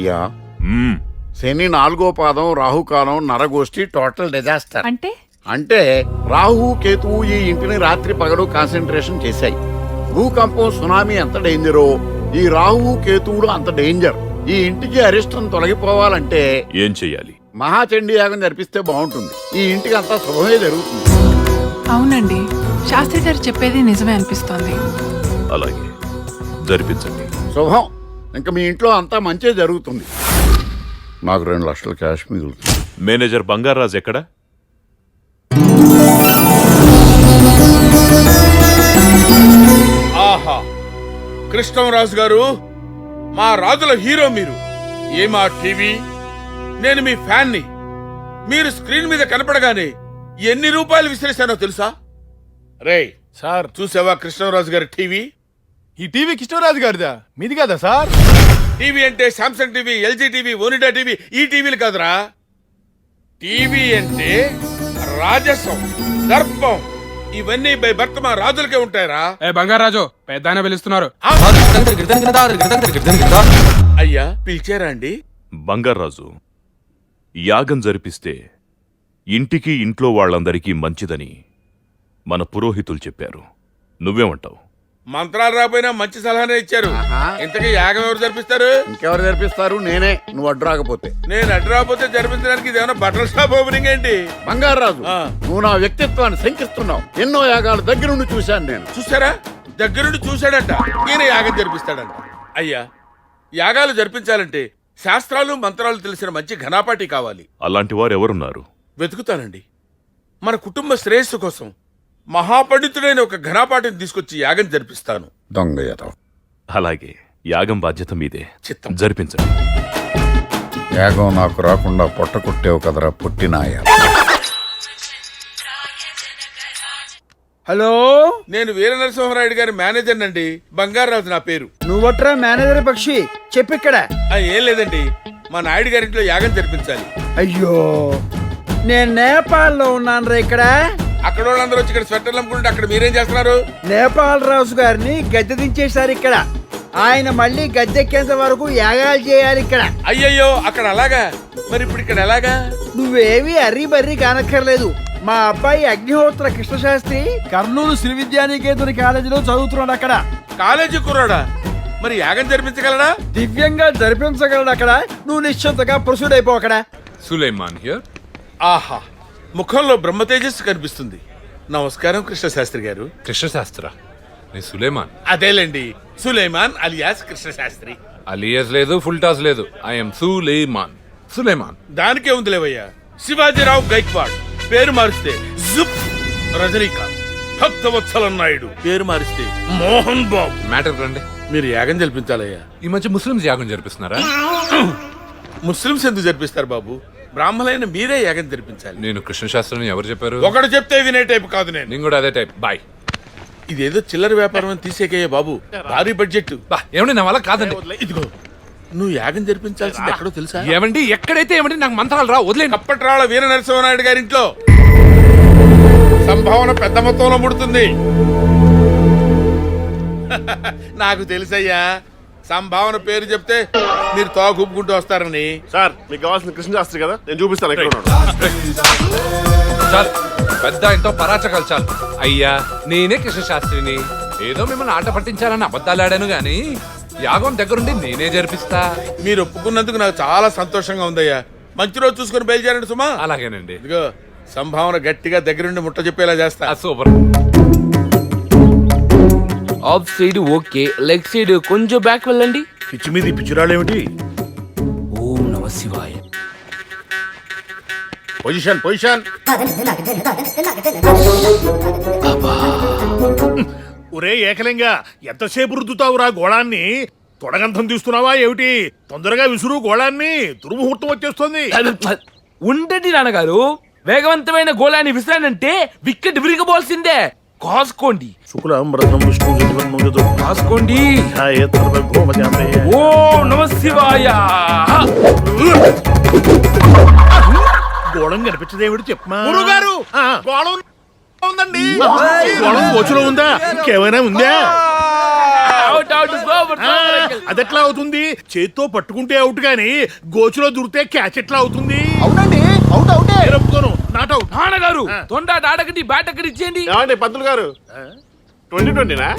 అయ్యా శని 4వ పాదం రాహుకాలం నరగోష్ఠి టోటల్ డిజాస్టర్. అంటే రాహు కేతువు ఈ ఇంటిని రాత్రి పగలు కాన్సన్ట్రేషన్ చేశాయి. భూకంపం సునామీ ఎంత డేంజరో ఈ రాహు కేతువులు అంత డేంజర్. ఈ ఇంటికి అరిష్టం తొలగిపోవాలంటే ఏం చెయ్యాలి? మహాచండీ యాగం జరిపిస్తే బాగుంటుంది. ఈ ఇంటికి అంతా శుభమే జరుగుతుంది. అవునండి, శాస్త్రి గారు చెప్పేది నిజమే అనిపిస్తోంది. అలాగే జరిపించండి. శుభం. ఇంకా మీ ఇంట్లో అంతా మంచే జరుగుతుంది. నాకు 2 లక్షల క్యాష్ మిగులుతుంది. మేనేజర్ బంగారాజ్ ఎక్కడ? ఆహా, కృష్ణరాజు గారు, మా రాజుల హీరో మీరు. ఏమా టీవీ, నేను మీ ఫ్యాన్ని. మీరు స్క్రీన్ మీద కనపడగానే ఎన్ని రూపాయలు విసిరేశానో తెలుసా? రే సార్, చూసావా కృష్ణరాజు గారి టీవీ? ఈ టీవీ కృష్ణరాజు గారిదా, మీది కదా సార్? టీవీ అంటే Samsung TV, LG TV, Onida TV, ఈ టీవీలు కాదురా. టీవీ అంటే రాజసం, దర్పం, ఇవన్నీ బై భర్త మా రాజులకే ఉంటాయరా. బంగారాజు పెద్ద ఆయన పిలుస్తున్నారు. అయ్యా పిలిచారా అండి? బంగారాజు, యాగం జరిపిస్తే ఇంటికి ఇంట్లో వాళ్ళందరికీ మంచిదని మన పురోహితులు చెప్పారు. నువ్వేమంటావు? మంత్రాలు రాపోయినా మంచి సలహానే ఇచ్చారు. ఇంతకీ యాగం ఎవరు జరిపిస్తారు? ఇంకెవరు జరిపిస్తారు? నేనే, నువ్వు అడ్డు రాకపోతే. నేను అడ్డు రాకపోతే జరిపించడానికి ఇదేమన్నా బట్టల షాప్ ఓపెనింగ్ ఏంటి? బంగారాజు, నువ్వు నా వ్యక్తిత్వాన్ని శంకిస్తున్నావు. ఎన్నో యాగాలు దగ్గరుండి చూశాను నేను. చూసారా? దగ్గరుండి చూశాడంట. ఈయన యాగం జరిపిస్తాడంట. అయ్యా, యాగాలు జరిపించాలంటే శాస్త్రాలు మంత్రాలు తెలిసిన మంచి ఘనాపాటి కావాలి. అలాంటి వారు ఎవరున్నారు? వెతుకుతానండి. మన కుటుంబ శ్రేయస్సు కోసం మహాపండితుడైన ఒక ఘనాపాటిని తీసుకొచ్చి యాగం జరిపిస్తాను. దొంగ యాదవ్. అలాగే యాగం బాధ్యత మీదే. చిత్తం. జరిపించండి. యాగం నాకు రాకుండా పొట్ట కొట్టేవు కదరా పుట్టినాయ. హలో, నేను వీర నరసింహరాయుడు గారి మేనేజర్ నండి. బంగారాజు నా పేరు. నువ్వట్రా మేనేజర్ పక్షి? చెప్పిక్కడ. ఏం లేదండి, మా నాయుడు గారింట్లో యాగం జరిపించాలి. అయ్యో, నేను నేపాల్లో ఉన్నాను రా. ఇక్కడ అక్కడ వాళ్ళందరూ వచ్చి ఇక్కడ స్వెటర్లు అమ్ముకుంటే అక్కడ మీరేం చేస్తున్నారు? నేపాల్ రాజు గారిని గద్దె దించేశారు ఇక్కడ. ఆయన మళ్ళీ గద్దెక్కేంత వరకు యాగాలు చేయాలి ఇక్కడ. అయ్యయ్యో, అక్కడ అలాగా? మరి ఇప్పుడు ఇక్కడ ఎలాగా? నువ్వేవి అర్రీ బర్రీ కానక్కర్లేదు. మా అబ్బాయి అగ్నిహోత్ర కృష్ణశాస్త్రి కర్నూలు శ్రీ విద్యానికేతన్ కాలేజీలో చదువుతున్నాడు అక్కడ. కాలేజీ కుర్రాడా? మరి యాగం జరిపించగలడా? దివ్యంగా జరిపించగలడు అక్కడ. నువ్వు నిశ్చింతగా ప్రొసీడ్ అయిపో అక్కడ. సులేమాన్ హియర్. ఆహా, ముఖంలో బ్రహ్మ తేజస్సు కనిపిస్తుంది. నమస్కారం కృష్ణశాస్త్రి గారు. కృష్ణశాస్త్ర, నేను సులేమాన్. అదేలేండి, సులేమాన్ అలియాస్ కృష్ణశాస్త్రి. అలియస్ లేదు, ఫుల్ టాస్ లేదు. ఐఎమ్ సులేమాన్. సులేమాన్. దానికే ఉంది లేవయ్యా. శివాజీరావు గైక్వాడ్ పేరు మారిస్తే జుప్. రజనీకాంత్. భక్తవత్సల నాయుడు పేరు మారిస్తే మోహన్ బాబు. మ్యాటర్ రండి. మీరు యాగం జరిపించాలయ్యా. ఈ మధ్య ముస్లింస్ యాగం జరిపిస్తున్నారా? ముస్లింస్ ఎందుకు జరిపిస్తారు బాబు? బ్రాహ్మణులైన మీరే యాగం జరిపించాలి. నేను కృష్ణశాస్త్రిని ఎవరు చెప్పారు? ఒకడు చెప్తే వినే టైప్ కాదు నేను. నేను కూడా అదే టైప్. బాయ్. ఇదేదో చిల్లర వ్యాపారం అని తీసేకయ్యా బాబు. భారీ బడ్జెట్. ఏమండి, నా వల్ల కాదండి. ఇదిగో, నువ్వు యాగం జరిపించాల్సింది ఎక్కడో తెలుసా? ఏమండి, ఎక్కడైతే ఏమండి, నాకు మంత్రాలు రా, వదిలేండి. అప్పట్రాళ్ళ వీర నరసింహనాయుడు గారి ఇంట్లో సంభావన పెద్ద మొత్తంలో ముడుతుంది. నాకు తెలుసయ్యా, సంభావన పేరు చెప్తే మీరు తోగుపుకుంటూ వస్తారని. సార్, మీకు కావాల్సిన కృష్ణశాస్త్రి కదా, నేను చూపిస్తాను ఎక్కడ ఉన్నాడు. చాలు, పెద్ద ఎంతో పరాచకాలు చాలు. అయ్యా, నేనే కృష్ణశాస్త్రిని. ఏదో మిమ్మల్ని ఆట పట్టించాలని అబద్ధాలు ఆడాను గాని యాగం దగ్గరుండి నేనే జరిపిస్తా. మీరు ఒప్పుకున్నందుకు నాకు చాలా సంతోషంగా ఉందయ్యా. మంచి రోజు చూసుకుని బయలుదేరండి సుమా. అలాగేనండి. ఇదిగో, సంభావన గట్టిగా దగ్గరుండి ముట్ట చెప్పేలా చేస్తా. Super. Of side okay, leg side కొంచెం బ్యాక్ వెళ్ళండి. పిచ్చి మీద పిచ్చిరాళ్ళేమిటి? ఓం నమ శివాయ. Position position. ఒరే ఏకలింగా, ఎంతసేపు రుద్దుతావురా గోళాన్ని? తొడగంతం తీస్తున్నావా ఏమిటి? తొందరగా విసురు గోళాన్ని, దుర్ముహూర్తం వచ్చేస్తుంది. ఉండండి నాన్నగారు, వేగవంతమైన గోళాన్ని విసిరానంటే వికెట్ విరిగబోల్సిందే. కాసుకోండి. కాసుకోండి. ఓం నమ శివాయ. గోళం కనిపించదేమిటి చెప్పమా? గురుగారు, గోళం ఉందండి. గోళం గోచులో ఉందా? ఇంకేమైనా ఉందా? అదెట్లా అవుతుంది? చేత్తో పట్టుకుంటే అవుట్ గాని గోచులో దూరితే క్యాచ్ ఎట్లా అవుతుంది? అవునండి, అవుట్ అవుటే. నేను ఒప్పుకోను, నాట్ అవుట్. నాన్నగారు తొండ ఆడకండి బ్యాట్ అక్కడ ఇచ్చేయండి. ఏమండి పంతులు గారు 2020నా?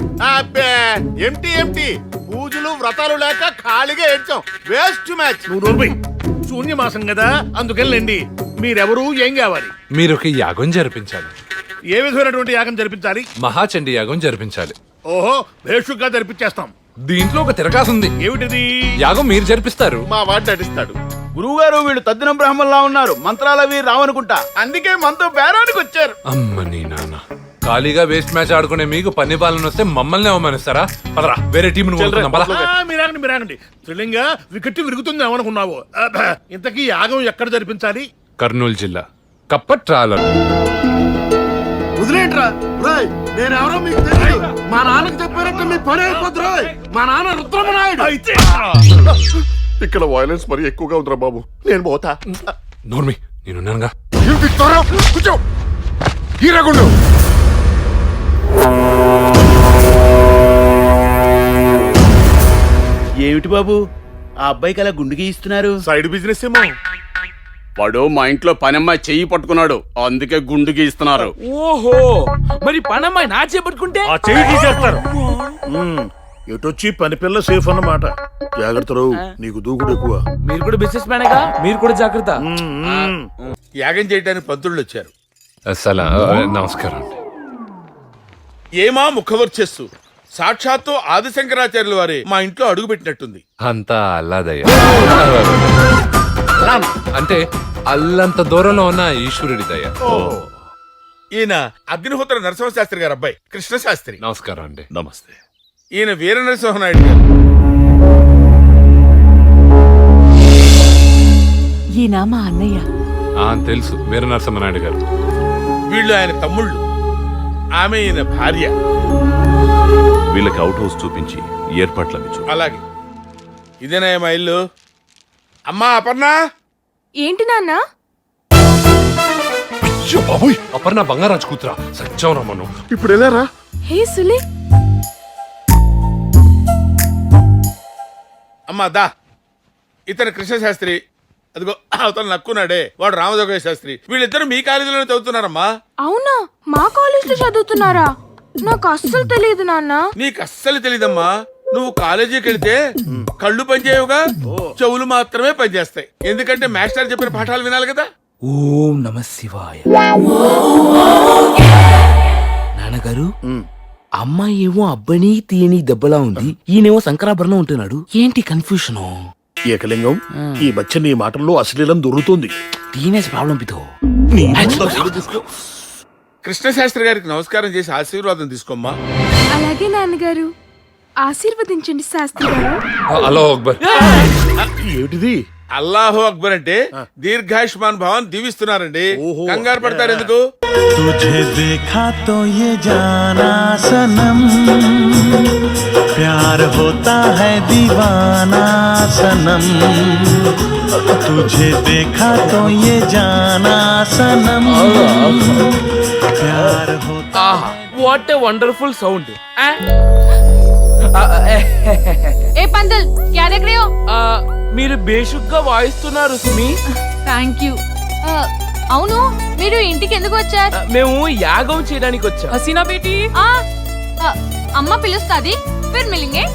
ఎంటీ పూజలు వ్రతాలు లేక ఖాళీగా ఏడ్చాం. Waste match. నువ్వు నోర్మై. శూన్యమాసం కదా, అందుకెళ్ళండి. మీరెవరు, ఏం కావాలి? మీరు ఒక యాగం జరిపించాలి. ఏ విధమైనటువంటి యాగం జరిపించాలి? మహాచండి యాగం జరిపించాలి. ఓహో, భేషుగ్గా జరిపించేస్తాం. దీంట్లో ఒక తిరగాసుంది. ఏమిటిది? యాగం మీరు జరిపిస్తారు. మా వాడు నటిస్తాడు. గురువు గారు వీళ్ళు తద్దినం బ్రాహ్మణులా ఉన్నారు, మంత్రాలు అవి రావనుకుంటా. అందుకే మనతో బేరానికి వచ్చారు. అమ్మ నీ నాన్న, ఖాళీగా వేస్ట్ మ్యాచ్ ఆడుకునే మీకు పన్ని బాలను వస్తే మమ్మల్ని అవమానిస్తారా? పదరా, వేరే టీం మీరాగండి. త్రిలింగా వికెట్ విరుగుతుంది ఏమనుకున్నావు? ఇంతకీ యాగం ఎక్కడ జరిపించాలి? కర్నూలు జిల్లా కప్పట్రాల. వదిలేంట్రా నేను ఎవరో మీకు తెలియదు. మా నాన్నకి చెప్పారంటే మీ పని అయిపోద్దు. మా నాన్న రుద్రమనాయుడు. ఇక్కడ వైలెన్స్ మరి ఎక్కువగా ఉందిరా బాబు, నేను పోతా. నోర్మి, నేనున్నానుగా. కూర్చో హీరగుండు. ఏమిటి బాబు ఆ అబ్బాయికి అలా గుండు గీయిస్తున్నారు? సైడ్ బిజినెస్ ఏమో. వాడు మా ఇంట్లో పనమ్మాయి చెయ్యి పట్టుకున్నాడు, అందుకే గుండుకి ఇస్తున్నారు. ఓహో, మరి పనమ్మాయి నా చేపట్టుకుంటే ఆ చెయ్యి తీసేస్తారు. ఎటొచ్చి పని పిల్ల సేఫ్ అన్నమాట. జాగ్రత్తలు, నీకు దూకుడు ఎక్కువ. మీరు కూడా బిజినెస్ మ్యానేగా, మీరు కూడా జాగ్రత్త. యాగం చేయడానికి పంతుళ్ళు వచ్చారు. అసలు నమస్కారం. ఏమా ముఖవర్చస్సు, సాక్షాత్తు ఆదిశంకరాచార్యుల వారే మా ఇంట్లో అడుగు పెట్టినట్టుంది. అంతా అల్లాదయ్య. అంటే అల్లంత దూరంలో ఉన్న ఈశ్వరుడి దయ. ఈయన అగ్నిహోత్ర నరసింహశాస్త్రి గారు అబ్బాయి కృష్ణశాస్త్రి. నమస్కారం అండి. నమస్తే. ఈయన వీర నరసింహనాయుడు గారు. ఈయన మా అన్నయ్య. తెలుసు, వీర నరసింహనాయుడు గారు. వీళ్ళు ఆయన తమ్ముళ్ళు, ఆమె ఈయన భార్య. వీళ్ళకి అవుట్ హౌస్ చూపించి ఏర్పాట్లవి చూ. అలాగే, ఇదేనా మా ఇల్లు? అమ్మా అపర్ణ. ఏంటి నాన్న? బాబోయ్, అపర్ణ బంగారాజు కూతురా, సత్యం రమ్మను. ఇప్పుడు వెళ్ళారా? హే సులే. అమ్మా దా, ఇతను కృష్ణశాస్త్రి. అదిగో అవతల నక్కున్నాడే, వాడు రామజోగయ్య శాస్త్రి. వీళ్ళిద్దరు మీ కాలేజీలోనే చదువుతున్నారమ్మా. అవునా, మా కాలేజ్ లో చదువుతున్నారా? నాకు అస్సలు తెలియదు నాన్న. నీకు అస్సలు తెలీదమ్మా. నువ్వు కాలేజీకి వెళ్తే కళ్ళు పనిచేయవుగా, చెవులు మాత్రమే పనిచేస్తాయి. ఎందుకంటే మాస్టర్ చెప్పిన పాఠాలు వినాలి కదా. ఓం నమ శివాయ. నాన్నగారు, అమ్మాయి ఏమో అబ్బని తీయని దెబ్బలా ఉంది, ఈయనేమో శంకరాభరణం ఉంటున్నాడు. ఏంటి కన్ఫ్యూషన్? ఏకలింగం, ఈ మధ్య నీ మాటల్లో అశ్లీలం దొరుకుతుంది. Teenage problem పితో. కృష్ణశాస్త్రి గారికి నమస్కారం చేసి ఆశీర్వాదం తీసుకోమ్మా. అలాగే నాన్నగారు, ఆశీర్వదించండి శాస్త్రి గారు. హలో అక్బర్. ఏమిటిది? అల్లాహో అక్బర్ అంటే దీర్ఘాయుష్మాన్ భవన్ దీవిస్తున్నారండి. కంగారు పడతారు ఎందుకు? तुझे देखा तो ये जाना सनम, प्यार होता है दीवाना सनम, तुझे देखा तो ये जाना सनम, प्यार होता है. What a wonderful sound. ఏ పందల్, క్యా దేఖ్ రహే హో? మీరు బేషుగ్గా వాయిస్తున్నారు సుమి. Thank you. అవును, మీరు ఇంటికి ఎందుకు వచ్చారు? మేము యాగం చేయడానికి వచ్చాం. హసీనా బేటీ. అమ్మ పిలుస్తాది, ఫిర్ మిలింగే.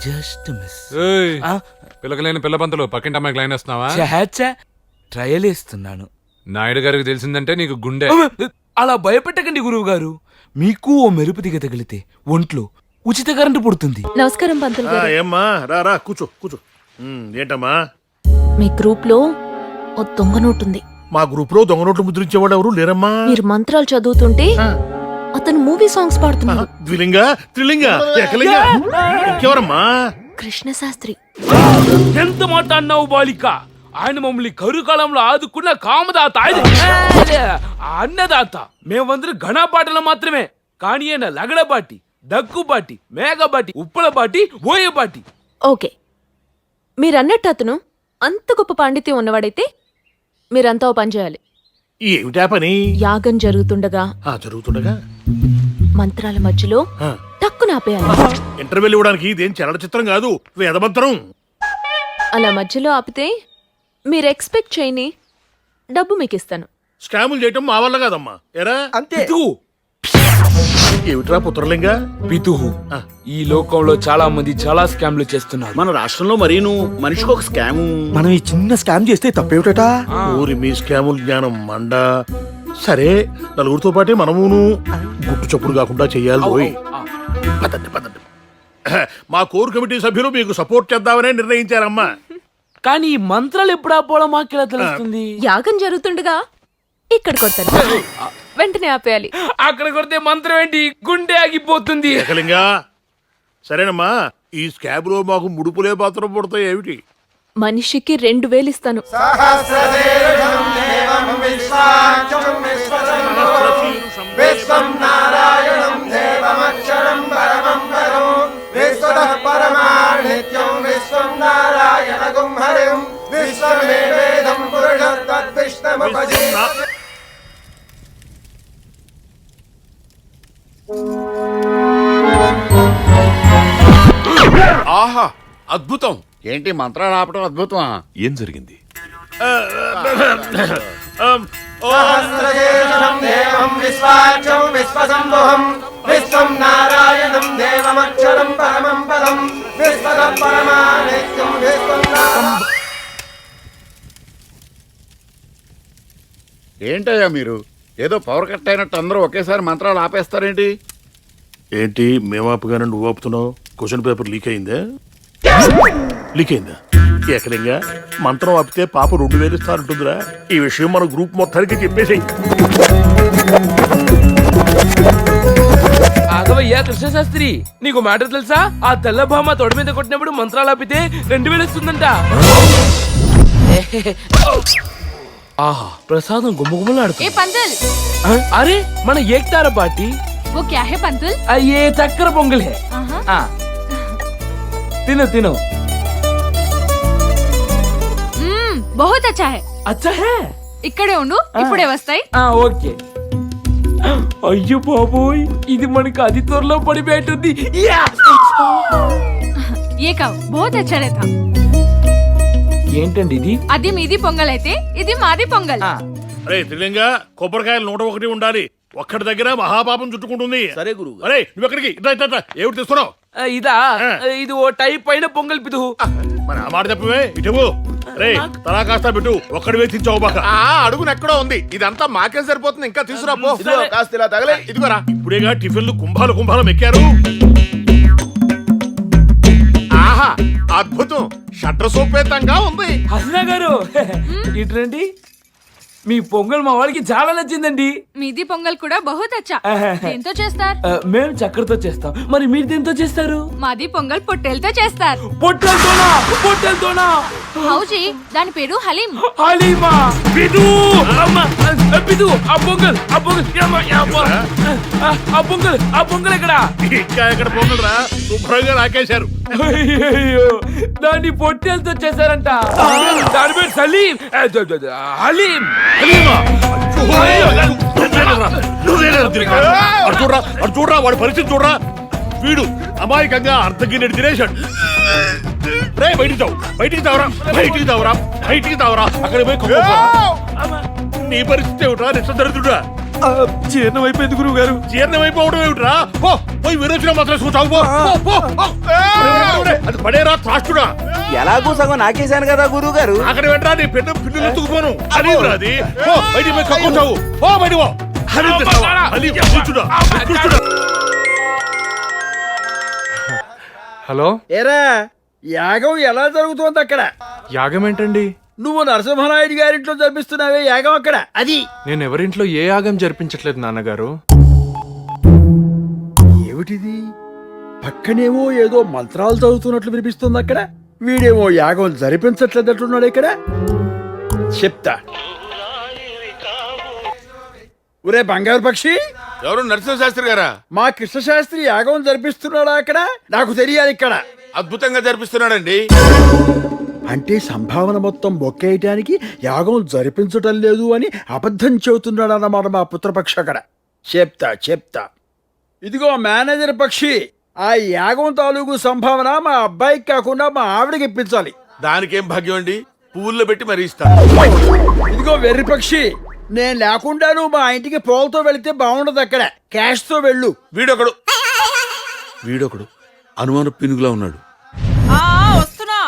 Just miss. పిల్లకలేని పిల్ల పంతులు పక్కింటి అమ్మాయికి లైన్ వేస్తున్నావా? ట్రయల్ వేస్తున్నాను. నాయుడు గారికి తెలిసిందంటే నీకు గుండె. అలా భయపెట్టకండి గురువు గారు. మీకు ఓ మెరుపు దిగ తగిలితే ఒంట్లో ఉచిత కరెంటు పుడుతుంది. నమస్కారం పంతులు గారు. ఏమ్మా, రా కూర్చో కూర్చో. ఏంటమ్మా? మీ గ్రూప్ లో ఓ దొంగ నోటు ఉంది. మా గ్రూప్ లో దొంగ నోట్లు ముద్రించేవాడు ఎవరు లేరమ్మా. మీరు మంత్రాలు చదువుతుంటే అతను మూవీ సాంగ్స్ పాడుతున్నాడు. ద్విలింగా, త్రిలింగా, ఏకలింగా, ఇంకెవరమ్మా? కృష్ణశాస్త్రి. ఎంత మాట అన్నావు బాలిక. ఆయన మమ్మల్ని కరుకాలంలో ఆదుకున్న కామదాత, అన్నదాత. మేమందరం ఘనపాటలు మాత్రమే, కానీ ఆయన లగడబాటి, దగ్గుబాటి, మేఘబాటి, ఉప్పలబాటి, ఓయబాటి. ఓకే, మీరన్నట్టు అతను అంత గొప్ప పాండిత్యం ఉన్నవాడైతే మీరంతా ఓ పని చేయాలి. ఏమిటా పని? యాగం జరుగుతుండగా జరుగుతుండగా మంత్రాల మధ్యలో టక్కున ఆపేయాలి. ఇంటర్వ్యూలు ఇవ్వడానికి ఇదేం చలనచిత్రం కాదు, వేదమంత్రం. అలా మధ్యలో ఆపితే మీరు ఎక్స్పెక్ట్ చేయని డబ్బు మీకు ఇస్తాను. స్కాములు చేయటం మా వల్ల కాదమ్మా. ఎరా అంతే. ఏమిట్రా పుత్రలింగా? పితుహు ఈ లోకంలో చాలా మంది చాలా స్కామ్లు చేస్తున్నారు. మన రాష్ట్రంలో మరీను మనిషికి ఒక స్కాము. మనం ఈ చిన్న స్కామ్ చేస్తే తప్పేమిటా? ఊరి మీ స్కాముల జ్ఞానం మండ. సరే, నలుగురితో పాటే మనమును గుట్టు చప్పుడు కాకుండా చెయ్యాలి పోయి. పదండి పదండి. మా కోర్ కమిటీ సభ్యులు మీకు సపోర్ట్ చేద్దామనే నిర్ణయించారమ్మా. కానీ ఈ మంత్రాలు ఎప్పుడు ఆపోవడం మాకెలా తెలుస్తుంది? యాగం జరుగుతుండగా ఇక్కడ కొడతాను, వెంటనే ఆపేయాలి. అక్కడ కొడితే మంత్రం ఏంటి, గుండె ఆగిపోతుంది. ఏకలింగా సరేనమ్మా, ఈ స్కాబ్ లో మాకు ముడుపులే పాత్ర పడతాయి ఏమిటి? మనిషికి 2000 ఇస్తాను. ఆహా, అద్భుతం. ఏంటి మంత్రాలు ఆపడం అద్భుతమా? ఏం జరిగింది? ఏంటయ్యా మీరు ఏదో పవర్ కట్ అయినట్టు అందరూ ఒకేసారి మంత్రాలు ఆపేస్తారేంటి? ఏంటి మేమాపుగానే నువ్వు ఆపుతున్నావు? క్వశ్చన్ పేపర్ లీక్ అయిందా? లీక్ అయిందా? ఏకలింగా మంత్రం ఆపితే పాప 2000 ఇస్తానంటుందిరా. ఈ విషయం మన గ్రూప్ మొత్తానికి చెప్పేసేయ్. ఆగవయ్యా కృష్ణశాస్త్రి, నీకు మ్యాటర్ తెలుసా? ఆ తెల్ల భామ తొడ మీద కొట్టినప్పుడు మంత్రాలు ఆపితే 2000 ఇస్తుందంట. ఆహా, ప్రసాదం గుమ్మగుమ్మలాడుతుంది. అరే, మన ఏక్తార పార్టీ. वो क्या है पंतुल? ये చక్కెర పొంగల్ హే. తిను తిను. बहुत अच्छा है. అచ్చా హే. ఇక్కడే ఉండు, ఇప్పుడే వస్తాయి. ఓకే. అయ్యో బాబోయ్, ఇది మనకి అతి త్వరలో పడిపోయింది. ये खाओ, बहुत अच्छा रहता. ఏంటండి ఇది? అది మీది పొంగల్ అయితే ఇది మాది పొంగల్. అరే త్రిలింగా, కొబ్బరికాయలు 101 ఉండాలి. ఒక్కడి దగ్గర మహాపాపం చుట్టుకుంటుంది. సరే గురువు. అరే నువ్వు ఎక్కడికి? ఇట్లా ఏమిటి తెస్తున్నావు? ఇదా? ఇది ఓ టైప్ పైన పొంగల్ పితుహు. మరి ఆ మాట చెప్పవే. ఇటువు రే, తలా కాస్త పెట్టు. ఒక్కడి వేసించావు బాక. అడుగున ఎక్కడో ఉంది. ఇదంతా మాకేం సరిపోతుంది, ఇంకా తీసుకురాపో. సరే. కాస్త ఇలా తగలే. ఇదిగోరా. ఇప్పుడేగా టిఫిన్లు కుంభాలు ఎక్కారు. ఆహా, అద్భుతం. షట్టర్ సోపేతంగా ఉంది. హసనా గారు ఇట్రండి. మీ పొంగల్ మా వాళ్ళకి చాలా నచ్చిందండి. మీది పొంగల్ కూడా बहुत अच्छा. దేంతో చేస్తారు? మేము చక్కెరతో చేస్తాం. మరి మీరు దేంతో చేస్తారు? మాది పొంగల్ పొట్టేలతో చేస్తారు. పొట్టెలతోనా? హౌజీ, దాని పేరు హలీం. హలీమా? పిదు అమ్మ, పిదు ఆ పొంగల్ ఎక్కడ? ఇంకా ఎక్కడ పోగలరా? శుభ్రంగా నాకేశారు. అయ్యో, దాన్ని పొట్టెలతో చేశారంట. దాని పేరు సలీం. హలీం. చూడరా వాడి పరిస్థితి చూడరా. వీడు అమాయకంగా అర్ధగిన్నెడు తినేశాడు. రే బయటికి తావరా. అక్కడ పోయి నీ పరిస్థితి ఏమిట్రా? నిష్ట దరిద్రుడా. జీర్ణం అయిపోయింది గురువు గారు. జీర్ణమైపోవడం ఏమిట్రా? పోయి విరోచన మాత్రం చూసావు. అది పడేరా త్రాష్టుడా. ఎలాగూ సగం నాకేశాను కదా గురువు గారు. అక్కడ వెంటరా నీ పెద్ద పిల్లలు ఎత్తుకుపోను. అది అది బయటికి పోయి కక్కుంటావు. బయటికి హలో, ఏరా, యాగం ఎలా జరుగుతోంది అక్కడ? యాగం ఏంటండి? నువ్వు నరసింహనాయుడు గారింట్లో జరిపిస్తున్నావే యాగం అక్కడ, అది. నేను ఎవరింట్లో ఏ యాగం జరిపించట్లేదు నాన్నగారు. ఏమిటిది? పక్కనేమో ఏదో మంత్రాలు చదువుతున్నట్లు వినిపిస్తుంది అక్కడ. వీడేమో యాగం జరిపించట్లేదట్లున్నాడు ఇక్కడ. చెప్తా. ఒరే బంగారు పక్షి, ఎవరు? నరసింహశాస్త్రి గారా? మా కృష్ణశాస్త్రి యాగం జరిపిస్తున్నాడా అక్కడ? నాకు తెలియాలి ఇక్కడ. అద్భుతంగా జరిపిస్తున్నాడండి. అంటే సంభావన మొత్తం బొక్కేయటానికి యాగం జరిపించటం లేదు అని అబద్ధం చెబుతున్నాడు అన్నమాట మా పుత్రపక్ష అక్కడ. చెప్తా. ఇదిగో మేనేజర్ పక్షి, ఆ యాగం తాలూకు సంభావన మా అబ్బాయికి కాకుండా మా ఆవిడకి ఇప్పించాలి. దానికేం భాగ్యం అండి, పువ్వుల్లో పెట్టి మరీ ఇస్తాను. ఇదిగో వెర్రి పక్షి, నేను లేకుండా నువ్వు మా ఇంటికి పోల్తో వెళితే బాగుండదు. అక్కడ క్యాష్ తో వెళ్ళు. వీడొకడు అనుమాన పినుగులా ఉన్నాడు. వస్తున్నా.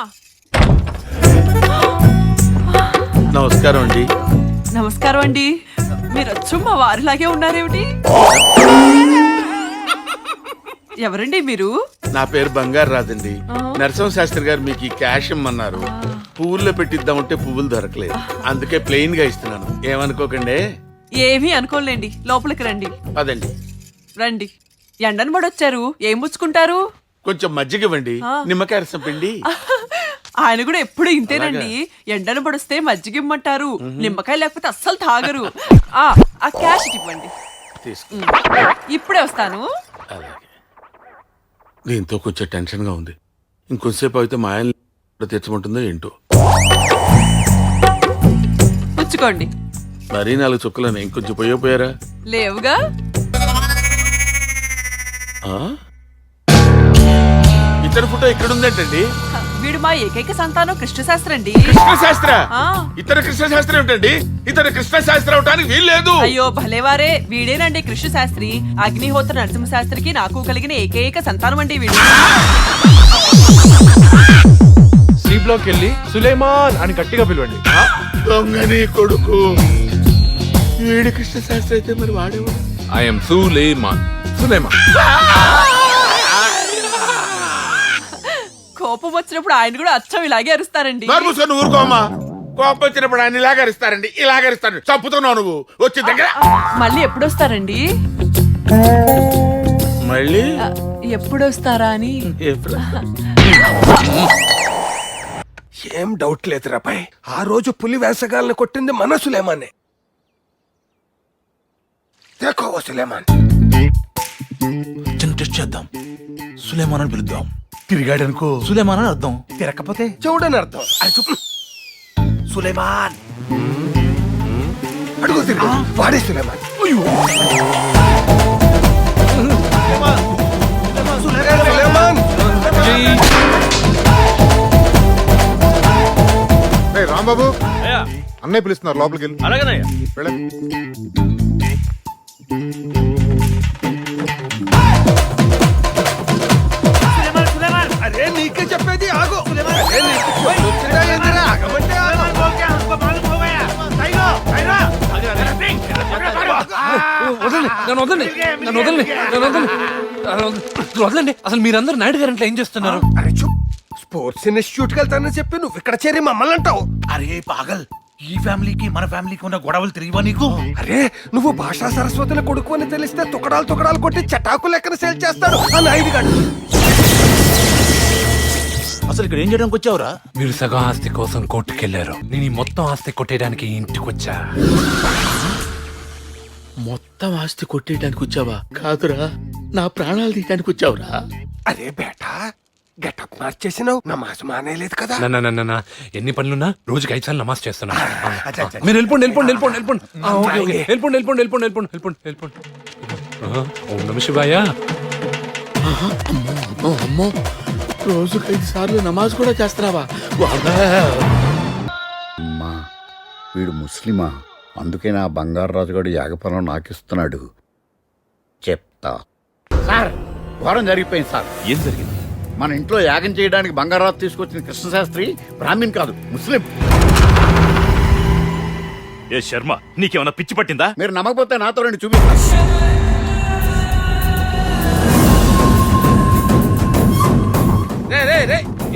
నమస్కారం అండి. నమస్కారం అండి. మీరు వచ్చు మా వారిలాగే ఉన్నారేమిటి? ఎవరండి మీరు? నా పేరు బంగారు రాజండి. నరసింహ శాస్త్రి గారు మీకు ఈ క్యాష్ ఇమ్మన్నారు. పువ్వుల్లో పెట్టిద్దామంటే పువ్వులు దొరకలేదు, అందుకే ప్లెయిన్ గా ఇస్తున్నాను. ఏమనుకోకండి. ఏమీ అనుకోలేండి, లోపలికి రండి. అదండి. రండి. ఎండను పడొచ్చారు, ఏం పుచ్చుకుంటారు? కొంచెం మజ్జిగ ఇవ్వండి, నిమ్మకాయ రసం పిండి. ఆయన కూడా ఎప్పుడు ఇంతేనండి. ఎండను పడిస్తే మజ్జిగ ఇమ్మంటారు, నిమ్మకాయ లేకపోతే అస్సలు తాగరు. ఆ క్యాష్ ఇవ్వండి. తీసుకో. ఇప్పుడే వస్తాను. దీంతో కొంచెం టెన్షన్ గా ఉంది. ఇంకొంతసేపు అయితే మా ఆయన తెచ్చమంటుందో ఏంటో. పుచ్చుకోండి. మరీ 4 చుక్కలని ఇంకొంచెం పోయారా? లేవుగా. ఇతర ఫోటో ఇక్కడ ఉందేంటండి? వీడు మా ఏకైక సంతానం కృష్ణశాస్త్రి అండి. కృష్ణశాస్త్ర? ఇతర కృష్ణశాస్త్రి ఏమిటండి? ఇతర కృష్ణశాస్త్రి అవటానికి వీల్లేదు. అయ్యో భలేవారే, వీడేనండి కృష్ణశాస్త్రి. అగ్నిహోత్ర నరసింహశాస్త్రికి నాకు కలిగిన ఏకైక సంతానం అండి వీడు. సి బ్లాక్ వెళ్ళి సులేమాన్ అని గట్టిగా పిలవండి. దొంగని కొడుకు. వీడి కృష్ణశాస్త్రి అయితే మరి వాడేవాడు. ఐఎమ్ సులేమాన్. సులేమాన్. కోపం వచ్చినప్పుడు ఆయన కూడా అచ్చం ఇలాగే అరుస్తారండి. మూసుకొని ఊరుకోమ్మా. కోపం వచ్చినప్పుడు ఆయన ఇలాగరిస్తారండి, ఇలాగరిస్తారండి. చంపుతున్నావు నువ్వు. వచ్చి దగ్గర. మళ్ళీ ఎప్పుడు వస్తారండి? మళ్ళీ ఎప్పుడు వస్తారా అని. ఏం డౌట్ లేదురా పై, ఆ రోజు పులి వేసగాలను కొట్టింది మన సులేమానే. దేఖో ఓ సులేమాన్. చిన్న టెస్ట్ చేద్దాం. సులేమాన్ అని పిలుద్దాం. తిరిగాడనుకో సులేమాన్ అని అర్థం. తిరగకపోతే చెవుడని అర్థం. సులేమాన్ అడుగు తిరుగు. వాడే సులేమాన్. సులేమాన్. రాంబాబు అన్నయ్య పిలుస్తున్నారు, లోపలికి వెళ్ళి. అలాగేనయ్యా. అరే నీకే చెప్పేది ఆగు. వదలండి. అసలు మీరందరూ నాయుడు గారి ఇంట్లో ఏం చేస్తున్నారు? అరే చూప్. స్పోర్ట్స్ ఇన్స్టిట్యూట్ కి వెళ్తానని చెప్పి నువ్వు ఇక్కడ చేరి మమ్మల్ని అంటావు. అరే పాగల్, ఈ ఫ్యామిలీకి మన ఫ్యామిలీకి ఉన్న గొడవలు తిరిగివా నీకు? అరే నువ్వు భాషా సరస్వతుల కొడుకు అని తెలిస్తే తుకడాలు కొట్టి చటాకు లెక్కన సేల్ చేస్తాడు ఆ నాయుడుగాడు. అసలు ఇక్కడ ఏం చేయడానికి వచ్చావురా? మీరు సగం ఆస్తి కోసం కోర్టుకెళ్లారు. నేను ఈ మొత్తం ఆస్తి కొట్టేయడానికి ఇంటికి వచ్చా. మొత్తం ఆస్తి కొట్టేయడానికి వచ్చావా? కాదురా, నా ప్రాణాలు తీయడానికి వచ్చావురా. అరే బేటా, గెటప్ మార్చేసినావు, నమాజ్ మానేలేదు కదా. ఎన్ని పనులున్నా రోజుకి 5 సార్లు నమాజ్ చేస్తున్నా. మీరు వెళ్ళిపోండి. ఓం నమ శివాయ. అమ్మో, రోజుకి 5 సార్లు నమాజ్ కూడా చేస్తున్నావా? అమ్మా, వీడు ముస్లిమా? అందుకే నా బంగారు రాజుగాడు యాగపరం నాకిస్తున్నాడు. చెప్తా సార్. ఘోరం జరిగిపోయింది సార్. ఏం జరిగింది? మన ఇంట్లో యాగం చేయడానికి బంగారాజు తీసుకొచ్చిన కృష్ణశాస్త్రి బ్రాహ్మణ్ కాదు, ముస్లిం. ఏ శర్మ, నీకేమన్నా పిచ్చి పట్టిందా? మీరు నమ్మకపోతే నాతో రండి, చూపిస్తాను.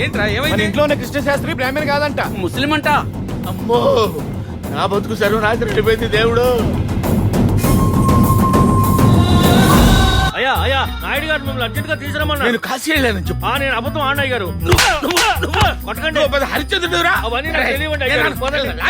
ఏంట్రా ఏమైంది? ఇంట్లో ఉన్న కృష్ణశాస్త్రి బ్రాహ్మణ్ కాదంట, ముస్లిం అంట. అమ్మో, నా బతుకు సర్వనాశనం అయిపోయింది దేవుడు. అయ్యా నాయుడు గారు మిమ్మల్ని అర్జెంట్ గా తీసుకురమ్మన్నారు. నేను కాశీ వెళ్ళానని చెప్పు. నేను అబద్ధం అన్నయ్య గారు. కొట్టకండి. హరిచంద్రుడురా. అవన్నీ నాకు తెలియవండి అయ్య గారు. వదలండి.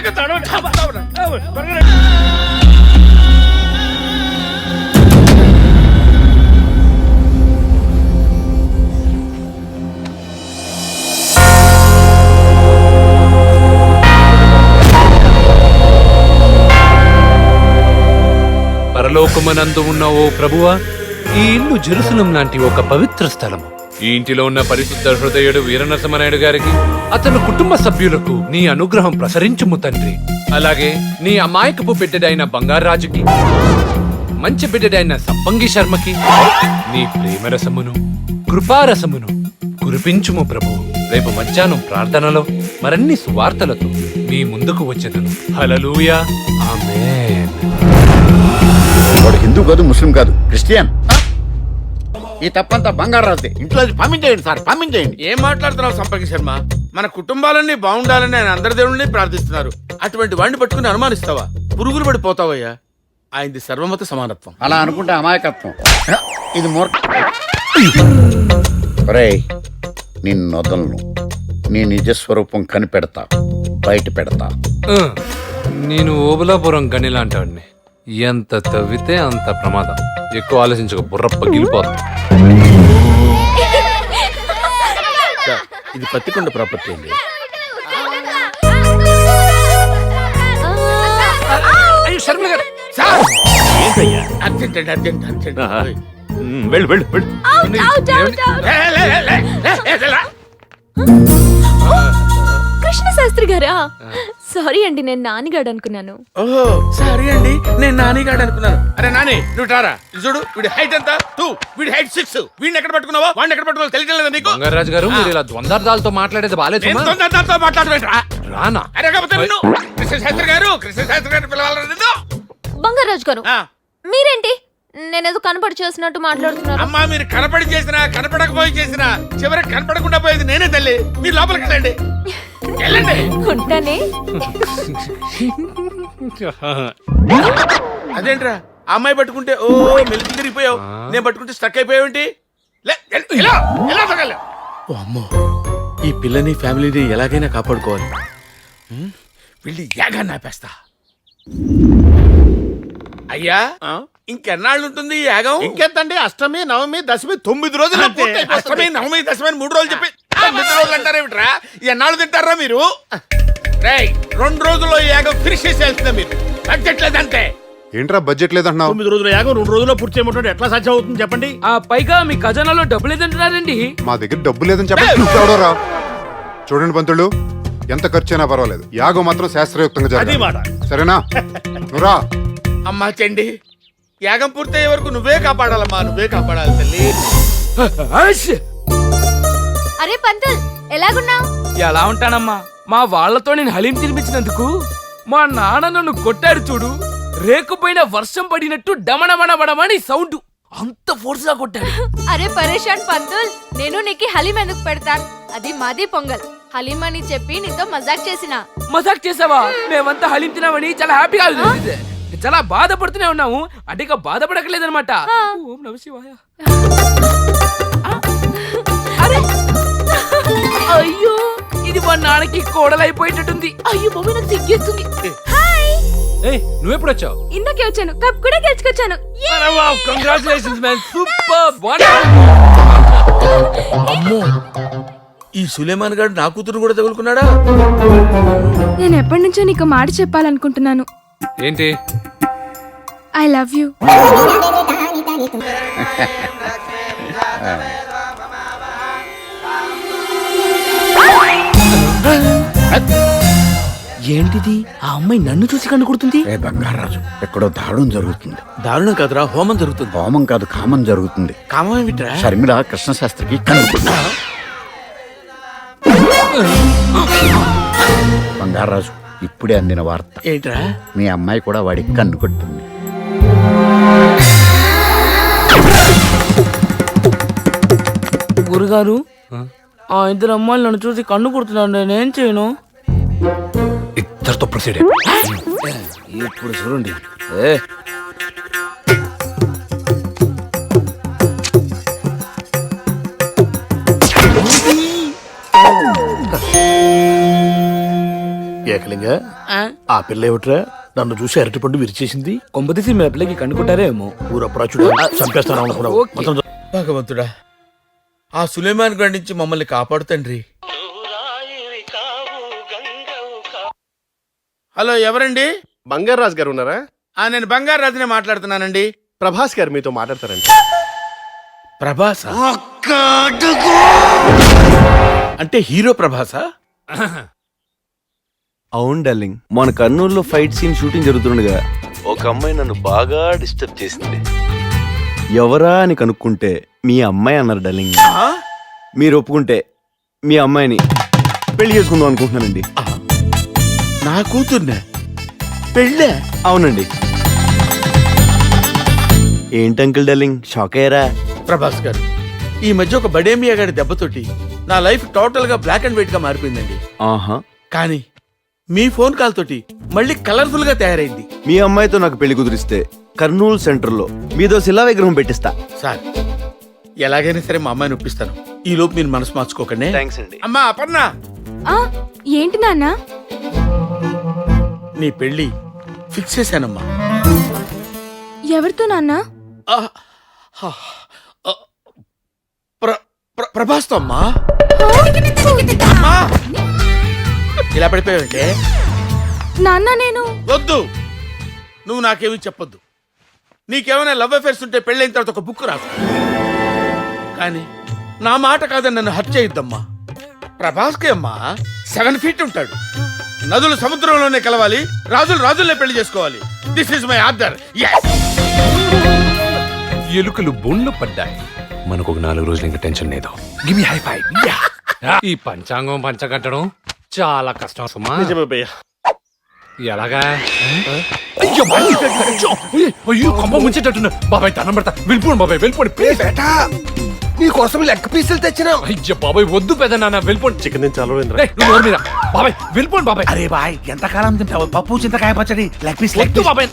పరలోకమనందు ఉన్న ఓ ప్రభువా, ఈ ఇల్లు జెరూసలం లాంటి ఒక పవిత్ర స్థలము. ఈ ఇంటిలో ఉన్న పరిశుద్ధ హృదయుడు వీరనరసింహనాయుడు గారికి, అతని కుటుంబ సభ్యులకు నీ అనుగ్రహం ప్రసరించుము తండ్రి. అలాగే నీ అమాయకపు బిడ్డడైన బంగారాజుకి, మంచి బిడ్డడైన సంపంగి శర్మకి నీ ప్రేమరసమును కృపారసమును కురిపించుము ప్రభు. రేపు మధ్యాహ్నం ప్రార్థనలో మరన్ని సువార్తలతో మీ ముందుకు వచ్చేదను. హల్లెలూయా, ఆమేన్. వాడు హిందూ కాదు, ముస్లిం కాదు, క్రిస్టియన్. ఈ తప్పంతా బంగారాజుదే. ఇంట్లో పంపించేయండి సార్, పంపించేయండి. ఏం మాట్లాడుతున్నావు సంపంగి శర్మ? మన కుటుంబాలన్నీ బాగుండాలని ఆయన అందరి దేవుళ్ళని ప్రార్థిస్తున్నారు. అటువంటి వాడిని పట్టుకుని అనుమానిస్తావా? పురుగులు పడిపోతావయ్యా. ఆయనది సర్వమత సమానత్వం. అలా అనుకుంటే అమాయకత్వం. ఇది ఒరేయ్, నిన్నొదలను. నీ నిజస్వరూపం కనిపెడతా, బయట పెడతా. నేను ఓబులాపురం గనిలాంటాడిని. ఎంత తవ్వితే అంత ప్రమాదం. ఎక్కువ ఆలోచించక, బుర్ర పగిలిపోతుంది. సార్, ఇది పత్తికొండ ప్రాపర్టీ అండి. శర్మ గారు, అర్జెంట్ అండి, అర్జెంట్ అర్జెంట్. వెళ్ళు వెళ్ళు వెళ్ళు. కృష్ణ శాస్త్రి గారా? సారీ అండి, నేను నానిగాడు అనుకున్నాను. ఓహో సారీ అండి, నేను నానిగాడు అనుకున్నాను. అరే నాని, నువ్వు టారా. చూడు, వీడి హైట్ ఎంత? 2, వీడి హైట్ 6. వీడిని ఎక్కడ పట్టుకున్నావా, వాడిని ఎక్కడ పట్టుకున్నావు తెలియట్లేదా నీకు? బంగారాజు గారు, మీరు ఇలా ద్వంద్వార్థాలతో మాట్లాడేది బాలేదు. మాట్లాడరా రానా? అరే కాకపోతే నిన్ను కృష్ణశాస్త్రి గారు పిలవాలరా నిన్ను? బంగారాజు గారు, మీరేంటి నేనేదో కనపడి చేసినట్టు మాట్లాడుతున్నారు? అమ్మా, మీరు కనపడి చేసినా కనపడకపోయి చేసినా చివరికి కనపడకుండా పోయేది నేనే తల్లి. మీరు లోపలికి వెళ్ళండి, వెళ్ళండి. ఉంటానే. అదేంట్రా, ఆ అమ్మాయి పట్టుకుంటే ఓ మెలికి తిరిగిపోయావు, నేను పట్టుకుంటే స్టక్ అయిపోయావేంటి? అమ్మో, ఈ పిల్లని ఫ్యామిలీని ఎలాగైనా కాపాడుకోవాలి. వెళ్ళి యాగాన్ని ఆపేస్తా. అయ్యా, ఇంకెన్నాళ్ళు ఉంటుంది ఈ యాగం? ఇంకెంతండి, అష్టమి నవమి దశమి 9 రోజులు. అష్టమి నవమి దశమి 3 రోజులు చెప్పి 9 రోజులు అంటారేమిట్రా? ఎన్నాళ్ళు తింటారా మీరు? 2 రోజుల్లో ఈ యాగం ఫినిష్ చేసేయాల్సిందే. మీరు బడ్జెట్ లేదంటే ఏంట్రా బడ్జెట్ లేదంటున్నావు? 9 రోజుల యాగం 2 రోజుల్లో పూర్తి చేయమంటే ఎట్లా సాధ్యం అవుతుంది చెప్పండి? పైగా మీ ఖజానాలో డబ్బు లేదంటున్నారండి. మా దగ్గర డబ్బు లేదని చెప్పండి. నువ్వెవడోరా? చూడండి పంతులు, ఎంత ఖర్చు అయినా పర్వాలేదు, యాగం మాత్రం శాస్త్రయుక్తంగా జరగాలి. సరేనా? నువ్వురా. అమ్మా చెండి, యాగం పూర్తయ్యే వరకు నువ్వే కాపాడాలమ్మా, నువ్వే కాపాడాలి తల్లి. అరే పంతుల్, ఎలాగున్నావు? ఎలా ఉంటానమ్మా, మా వాళ్లతో నేను హలీం తినిపించినందుకు మా నాన్న నన్ను కొట్టాడు చూడు. రేకుపోయిన వర్షం పడినట్టు డమణమణమణమని సౌండ్, అంత ఫోర్స్ గా కొట్టాడు. అరే పరేషాన్ పంతుల్, నేను నీకు హలీం ఎందుకు పెడతాను? అది మాది పొంగల్. హలీం అని చెప్పి నీతో మజాక్ చేసిన. మజాక్ చేసావా? మేమంతా హలీం తినామని చాలా హ్యాపీగా చాలా బాధపడుతూనే ఉన్నాము. అంటే ఇక బాధపడకలేదనమాట. ఓం నమః శివాయ. అరే అయ్యో, ఇది మా నాన్నకి కోడలైపోయేటట్టుంది. అయ్యో బాబు, నాకు సిగ్గేస్తుంది. నువ్వెప్పుడు వచ్చావు? ఇందాకే వచ్చాను, కప్ కూడా గెలుచుకొచ్చాను. Congratulations man, super. అమ్మో, ఈ సులేమాన్ గారు నా కూతురు కూడా తగులుకున్నాడా? నేను ఎప్పటి నుంచో నీకు మాట చెప్పాలనుకుంటున్నాను. ఏంటి? I love you. ఏంటిది? ఆ అమ్మాయి నన్ను చూసి కన్ను కొడుతుంది. బంగారాజు, ఎక్కడో దారుణం జరుగుతుంది. దారుణం కాదురా, హోమం జరుగుతుంది. హోమం కాదు, కామం జరుగుతుంది. కామం ఏమిట్రా? షర్మిల కృష్ణశాస్త్రికి కన్ను. బంగారాజు, ఇప్పుడే అందిన వార్త. ఏంట్రా? మీ అమ్మాయి కూడా వాడికి కన్ను కొట్టింది. గురుగారు, ఆ ఇద్దరు అమ్మాయిలు నన్ను చూసి కన్ను కొడుతున్నాను, నేనేం చేయను? ఇద్దరితో ప్రొసీడ్. ఇప్పుడు చూడండి. ఏకలింగ, ఆ పిల్ల ఏమిట్రా నన్ను చూసి అరటిపండు విరిచేసింది? కొంపతీసి మీ పిల్లకి కన్ను కొట్టారేమో. ఊరప్రాచుడు చంపేస్తాను అనుకున్నావు. భగవంతుడా, ఆ సులేమాన్ గారి నుంచి మమ్మల్ని కాపాడు తండ్రి. హలో, ఎవరండి? బంగారాజు గారు ఉన్నారా? నేను బంగారాజునే మాట్లాడుతున్నానండి. ప్రభాస్ గారు మీతో మాట్లాడతారండి. ప్రభాస అంటే హీరో ప్రభాసా? అవును డార్లింగ్, మన కర్నూలులో ఫైట్ సీన్ షూటింగ్ జరుగుతుండగా ఒక అమ్మాయి నన్ను బాగా డిస్టర్బ్ చేసింది. ఎవరా అని కనుక్కుంటే మీ అమ్మాయి అన్నారు డార్లింగ్. మీరు ఒప్పుకుంటే మీ అమ్మాయిని పెళ్లి చేసుకుందాం అనుకుంటున్నానండి. నా కూతుర్నే పెళ్ళే? అవునండి. ఏంటి అంకుల్ డార్లింగ్, షాక్ అయ్యారా? ప్రభాస్ గారు, ఈ మధ్య ఒక బడేమియా గారి దెబ్బతోటి నా లైఫ్ టోటల్ గా బ్లాక్ అండ్ వైట్ గా మారిపోయిందండి. ఆహా. కానీ మీ ఫోన్ కాల్ తోటి మళ్ళీ కలర్ఫుల్ గా తయారైంది. మీ అమ్మాయితో నాకు పెళ్లి కుదిరిస్తే కర్నూలు సెంటర్ లో మీదో శిలా విగ్రహం పెట్టిస్తా. సార్, ఎలాగైనా సరే మా అమ్మాయిని ఒప్పిస్తాను. ఈ లోపు మీరు మనసు మార్చుకోకండి. థ్యాంక్స్ అండి. అమ్మా అపర్ణ, ఏంటి నాన్న? నీ పెళ్లి ఫిక్స్ చేశానమ్మా. ఎవరితో నాన్న? ప్రభాస్తో అమ్మా. అమ్మా, ఇలా పడిపోయావంటే? నాన్న నేను వద్దు, నువ్వు నాకేమీ చెప్పొద్దు. నీకేమైనా లవ్ అఫేర్స్ ఉంటే పెళ్ళైన తర్వాత ఒక బుక్ రాసు. కానీ నా మాట కాదని నన్ను హత్య చేయొద్దమ్మా. ప్రభాస్కి అమ్మా 7 feet ఉంటాడు. నదులు సముద్రంలోనే కలవాలి, రాజులు రాజుల్నే పెళ్లి చేసుకోవాలి. This is my order. ఎలుకలు బొండ్లు పడ్డాయి. మనకు ఒక 4 రోజులు ఇంకా టెన్షన్ లేదు. Give me high five. ఈ పంచాంగం పంచగట్టడం చాలా కష్టం సుమా. ఎలాగా? అయ్యో కొంప ముంచేటట్టున్నా. బాబాయ్ దండం పెడతా, వెళ్ళిపోండి బాబాయ్, వెళ్ళిపోండి ప్లీజ్. నీ కోసం లెగ్ పీసులు తెచ్చినా. అయ్యో బాబాయ్ వద్దు పెద్ద నాన్న, వెళ్ళిపోండి. చికెన్ నుంచి బాబాయ్ వెళ్ళిపోండి బాబాయ్. అరే బాయ్, ఎంతకాలం తింటావు పప్పు చింతకాయ పచ్చడి? లెగ్ పీస్ వద్దు బాబాయ్.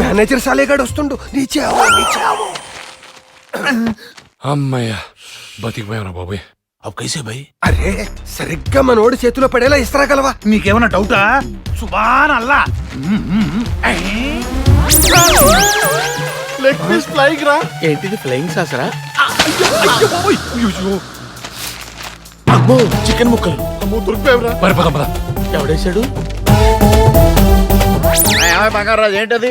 మేనేజర్ సాలేగాడు వస్తుండు. నీ చావు. అమ్మయ్యా బతికిపోయాను బాబాయ్. అవ్ కైసే భయ్? అరే సరిగ్గా మనోడి చేతిలో పడేలా ఇస్తారాగలవా? నీకేమన్నా డౌటా? సుబాన్ అల్లా. లెగ్ పీస్ ఫ్లైయింగ్ రా. ఏంటిది ఫ్లయింగ్ సాసరా? అమ్మో, చికెన్ ముక్కలు. అమ్మో, దొరికిపోయావురా. ఎవడేశాడు? బంగారాజు ఏంటది?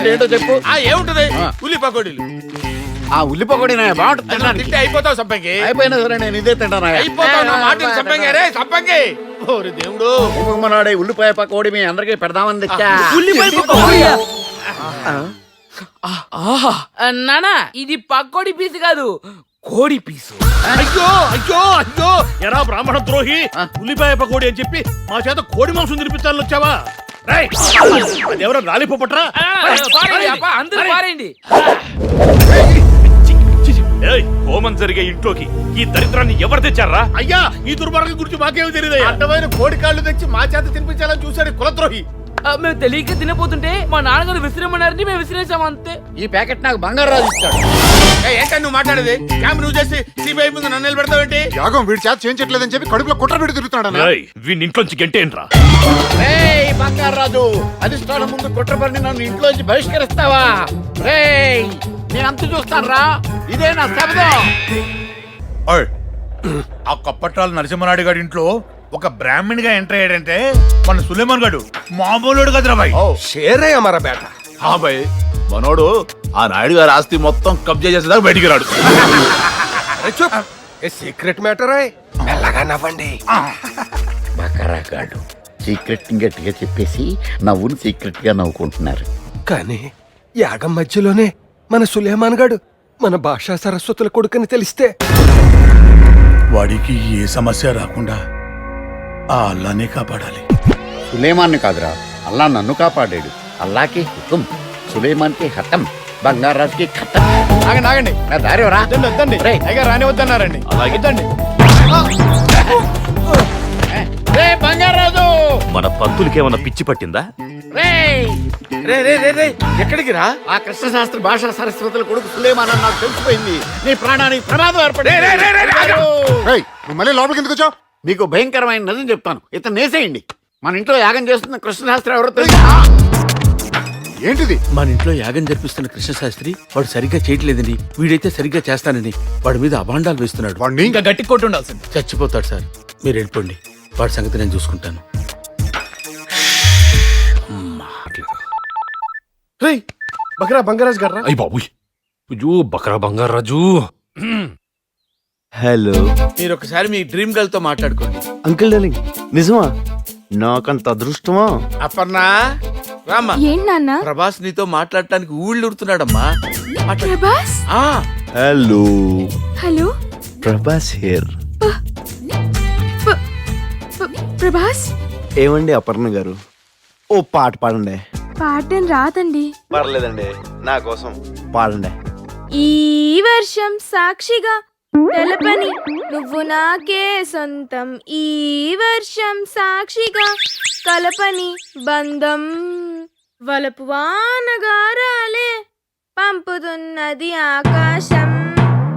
ఏంటో చెప్పు. ఏముంటది? ఉల్లి పకోడీలు. ఆ ఉల్లి పకోడీనా బాగుంటుంది తినడానికి. తింటే అయిపోతావు సంపంగి. అయిపోయినా సరే నేను ఇదే తింటాను. అయిపోతావు నా మాటలు సంపంగి. రే సంపంగి, ఓరి దేవుడు. మనాడే ఉల్లిపాయ పకోడీ మీ అందరికి పెడదామని తెచ్చా. నానా ఇది పక్కోడి పీసు కాదు, కోడి పీసు. అయ్యో అయ్యో అయ్యో, ఎరా బ్రాహ్మణ ద్రోహి, ఉల్లిపాయ పకోడి అని చెప్పి మా చేత కోడి మాంసం తినిపించాలని వచ్చావా? అదెవరో రాలిపోపట్రా. అందరూ పారేయండి. హోమం జరిగే ఇంట్లోకి ఈ దరిద్రాన్ని ఎవరు తెచ్చారా? అయ్యా, ఈ దుర్మార్గం గురించి మాకేమీ తెలియదు. అడ్డమైన కోడి కాళ్ళు తెచ్చి మా చేత తినిపించాలని చూశాడు కులద్రోహి. మేము తెలియక తినపోతుంటే మా నాన్నగారు విసిరమన్నారని మేము విసిరేసాం అంతే. ఈ ప్యాకెట్ నాకు బంగారాజు ఇచ్చాడు. ఏంటని నువ్వు మాట్లాడేది? క్యామ్ నువ్వు చేసి సిబిఐ ముందు నన్ను నిలబెడతావేంటి? యాగం వీడి చేత చేయించట్లేదని చెప్పి కడుపులో కుట్ర పెట్టి తిరుగుతున్నాడు. వీడిని ఇంట్లోంచి గంటేంట్రా? రేయ్ బంగారాజు, అధిష్టానం ముందు కుట్రపడి నన్ను ఇంట్లోంచి బహిష్కరిస్తావా? రేయ్ నేను అంత చూస్తాను రా. ఇదే నా శబ్దం. ఆ కప్పట్టాలు నరసింహనాయుడు గారి ఇంట్లో ఒక బ్రాహ్మణిగా ఎంటర్ అయ్యాడంటే మన సులేమాన్ గారు మామూలుడు కదరా బాయ్. షేరే అమరా బేట. బాయ్, మనోడు ఆ నాయుడు గారి ఆస్తి మొత్తం కబ్జా చేసేదాకా బయటికి రాడు. సీక్రెట్ మ్యాటర్ మెల్లగా నవ్వండి. బకరాగాడు సీక్రెట్ గట్టిగా చెప్పేసి నవ్వును సీక్రెట్ గా నవ్వుకుంటున్నారు. కానీ యాగం మధ్యలోనే మన సులేమాన్ గాడు మన భాషా సరస్వతుల కొడుకని తెలిస్తే వాడికి ఏ సమస్య రాకుండా ఆ అల్లానే కాపాడాలి. సులేమాన్ని కాదురా, అల్లా నన్ను కాపాడాడు. అల్లాకి హుకుం, సులేమాన్కి హతం, బంగారాజుకి ఖతం. ఆగండి నా దారి రా. వద్దండి, రాని వద్దన్నారండి. అలాగే బంగారాజు, మన పంతులకి ఏమన్నా పిచ్చి పట్టిందా? ఎక్కడికి రా? ఆ కృష్ణశాస్త్రి భాషా సరస్వతుల కొడుకు సులేమాన్ అని నాకు తెలిసిపోయింది. నీ ప్రాణానికి ప్రమాదం ఏర్పడి. నువ్వు మళ్ళీ లోపలికి ఎందుకు వచ్చావు? మీకు భయంకరమైన నిజం చెప్తాను. ఇతను నేసేయండి. మన ఇంట్లో యాగం చేస్తున్న కృష్ణశాస్త్రి ఎవరో తెలుసా? ఏంటిది? మన ఇంట్లో యాగం జరిపిస్తున్న కృష్ణశాస్త్రి వాడు సరిగ్గా చేయట్లేదని, వీడైతే సరిగ్గా చేస్తానని వాడి మీద అభాండాలు వేస్తున్నాడు. వాడిని ఇంకా గట్టి కొట్టు ఉండాల్సింది. చచ్చిపోతాడు సార్. మీరు వెళ్ళిపోండి, వాడి సంగతి నేను చూసుకుంటాను. బకరా బంగారాజ్ గారా? అయ్యి బాబు అయ్యో బకరా బంగారాజు. హలో మీరు ఒకసారి మీ డ్రీమ్ గర్ల్ తో మాట్లాడుకోండి. అంకుల్ డార్లింగ్, నిజమా? నాకంత అదృష్టమా? అపర్ణ రామ్మా. ఏంటి నాన్న? ప్రభాస్ నీతో మాట్లాడటానికి ఊళ్ళుడుతున్నాడమ్మా. Prabhas? Hello hello Prabhas here. Prabhas? ఏమండి అపర్ణ గారు, ఓ పాట పాడండి. పాటం రాదండి. పర్లేదండి, నా కోసం పాడండి. ఈ వర్షం సాక్షిగా తెలపని నువ్వు నాకే సొంతం, ఈ వర్షం సాక్షిగా కలపని బంధం, వలపు వానగారాలే పంపుతున్నది ఆకాశం,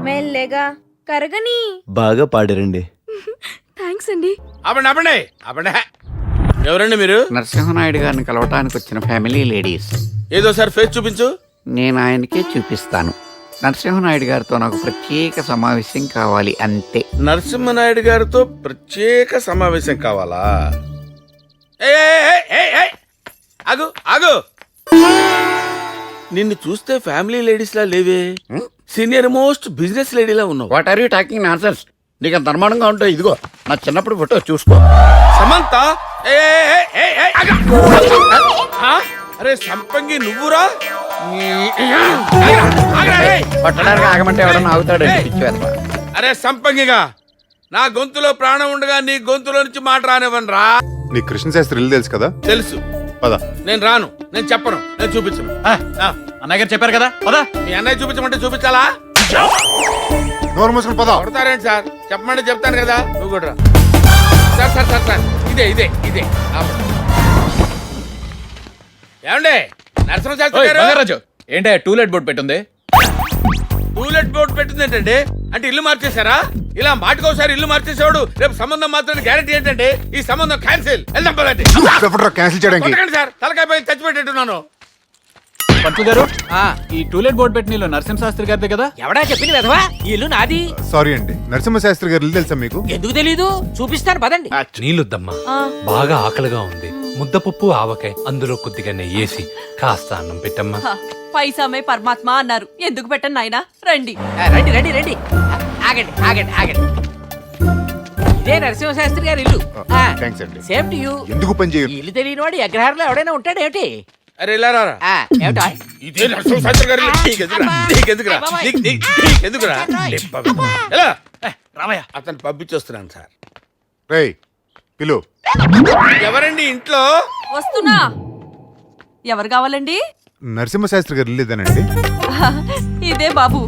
మెల్లగా కరగని. బాగా పాడారండి. థ్యాంక్స్ అండి. అబండి. ఎవరండి మీరు? నరసింహనాయుడు గారిని కలవటానికి వచ్చిన ఫ్యామిలీ లేడీస్. ఏదో సార్ ఫేస్ చూపించు. నేను ఆయనకే చూపిస్తాను. నరసింహనాయుడు గారితో నాకు ప్రత్యేక సమావేశం కావాలి అంతే. నరసింహనాయుడు గారితో ప్రత్యేక సమావేశం కావాలా? ఆగు ఆగు. నిన్ను చూస్తే ఫ్యామిలీ లేడీస్ లా లేవే, సీనియర్ మోస్ట్ బిజినెస్ లేడీలా ఉన్నావు. What are you talking nonsense? నీకు అంత అనుమానంగా ఉంటావు, ఇదిగో నా చిన్నప్పుడు ఫోటో చూసుకో. సమంత. అరే సంపంగి నువ్వురా? పట్టడానికి ఆగమంటే ఎవడన్నా ఆగుతాడు. అరే సంపంగిగా, నా గొంతులో ప్రాణం ఉండగా నీ గొంతులో నుంచి మాట రానివ్వనరా. నీ కృష్ణశాస్త్రి ఇల్లు తెలుసు కదా? తెలుసు. పద. నేను రాను, నేను చెప్పను, నేను చూపించను. అన్నయ్య గారు చెప్పారు కదా, పదా. మీ అన్నయ్య చూపించమంటే చూపించాలా? నోరు మూసుకుని పద. కొడతారేంటి సార్? చెప్పమంటే చెప్తాను కదా. నువ్వు కూడా రా. సార్ సార్ సార్ సార్ ఇదే ఇదే ఇదే. ఏమండే నరసింహశాస్త్రి గారు? ఏంటే టూలెట్ బోర్డు పెట్టుంది? టూలెట్ బోర్డు పెట్టింది ఏంటండి? అంటే ఇల్లు మార్చేశారా? ఇలా మాటకోసారి ఇల్లు మార్చేసేవాడు రేపు సంబంధం మాత్రం గ్యారెంటీ ఏంటంటే ఈ సంబంధం క్యాన్సిల్. వెళ్దాం పదండి. క్యాన్సిల్ చేయడానికి సార్ తలకాయ పై చచ్చిపెట్టేట్టున్నాను. పంతులు గారు, ఈ టూలెట్ బోర్డు పెట్టిన నరసింహశాస్త్రి గారిదే కదా? ఎవడా చెప్పింది వెధవా? ఈ ఇల్లు నాది. సారీ అండి, నరసింహశాస్త్రి గారి ఇల్లు తెలుసా మీకు? ఎందుకు తెలీదు? చూపిస్తాను పదండి. నీళ్ళొద్దమ్మా, బాగా ఆకలిగా ఉంది. ముద్దపప్పు ఆవకాయ, అందులో కొద్దిగా నెయ్యేసి కాస్త అన్నం పెట్టమ్మా. పైసామే పరమాత్మ అన్నారు, ఎందుకు పెట్టండి నాయనా. రండి రండి రండి రండి. ఆగండి ఆగండి ఆగండి. ఇదే నరసింహశాస్త్రి గారి ఇల్లు. థ్యాంక్స్ అండి. Same to you. ఎందుకు పని చేయరు? ఇల్లు తెలియని వాడు అగ్రహారంలో ఎవడైనా ఉంటాడు ఏమిటి? అరే ఇలా రారా. ఏమిటా? ఇదే నరసింహశాస్త్రి గారి ఇల్లు. నీకెందుకురా? నీకెందుకురా? ఎలా రామయ్య, అతను పంపించేస్తున్నాను సార్. రేయ్ పిలు. ఎవరండి ఇంట్లో? వస్తున్నా. ఎవరు కావాలండి? నరసింహశాస్త్రి గారి ఇల్లు ఇదేనండి. ఇదే బాబు,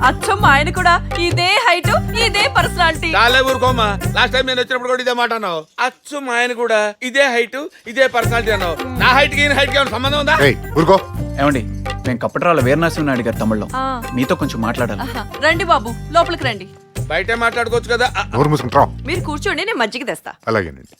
అచ్చం ఆయన కూడా ఇదే హైట్, ఇదే పర్సనాలిటీ. చాలా ఊరుకోమా, లాస్ట్ టైం నేను వచ్చినప్పుడు కూడా ఇదే మాట అన్నావు. అచ్చు ఆయన కూడా ఇదే హైట్ ఇదే పర్సనాలిటీ అన్నావు. నా హైట్ కి హైట్ కి సంబంధం ఉందా? ఊరుకో. ఏమండి, మేము కప్పట్రాల వీరనరసింహనాయుడు గారి తమ్ముళ్ళం, మీతో కొంచెం మాట్లాడాలి. రండి బాబు, లోపలికి రండి. బయట మాట్లాడుకోవచ్చు కదా. నోరు మూసుకుంటారా? మీరు కూర్చోండి, నేను మజ్జిగ తెస్తా. అలాగేనండి.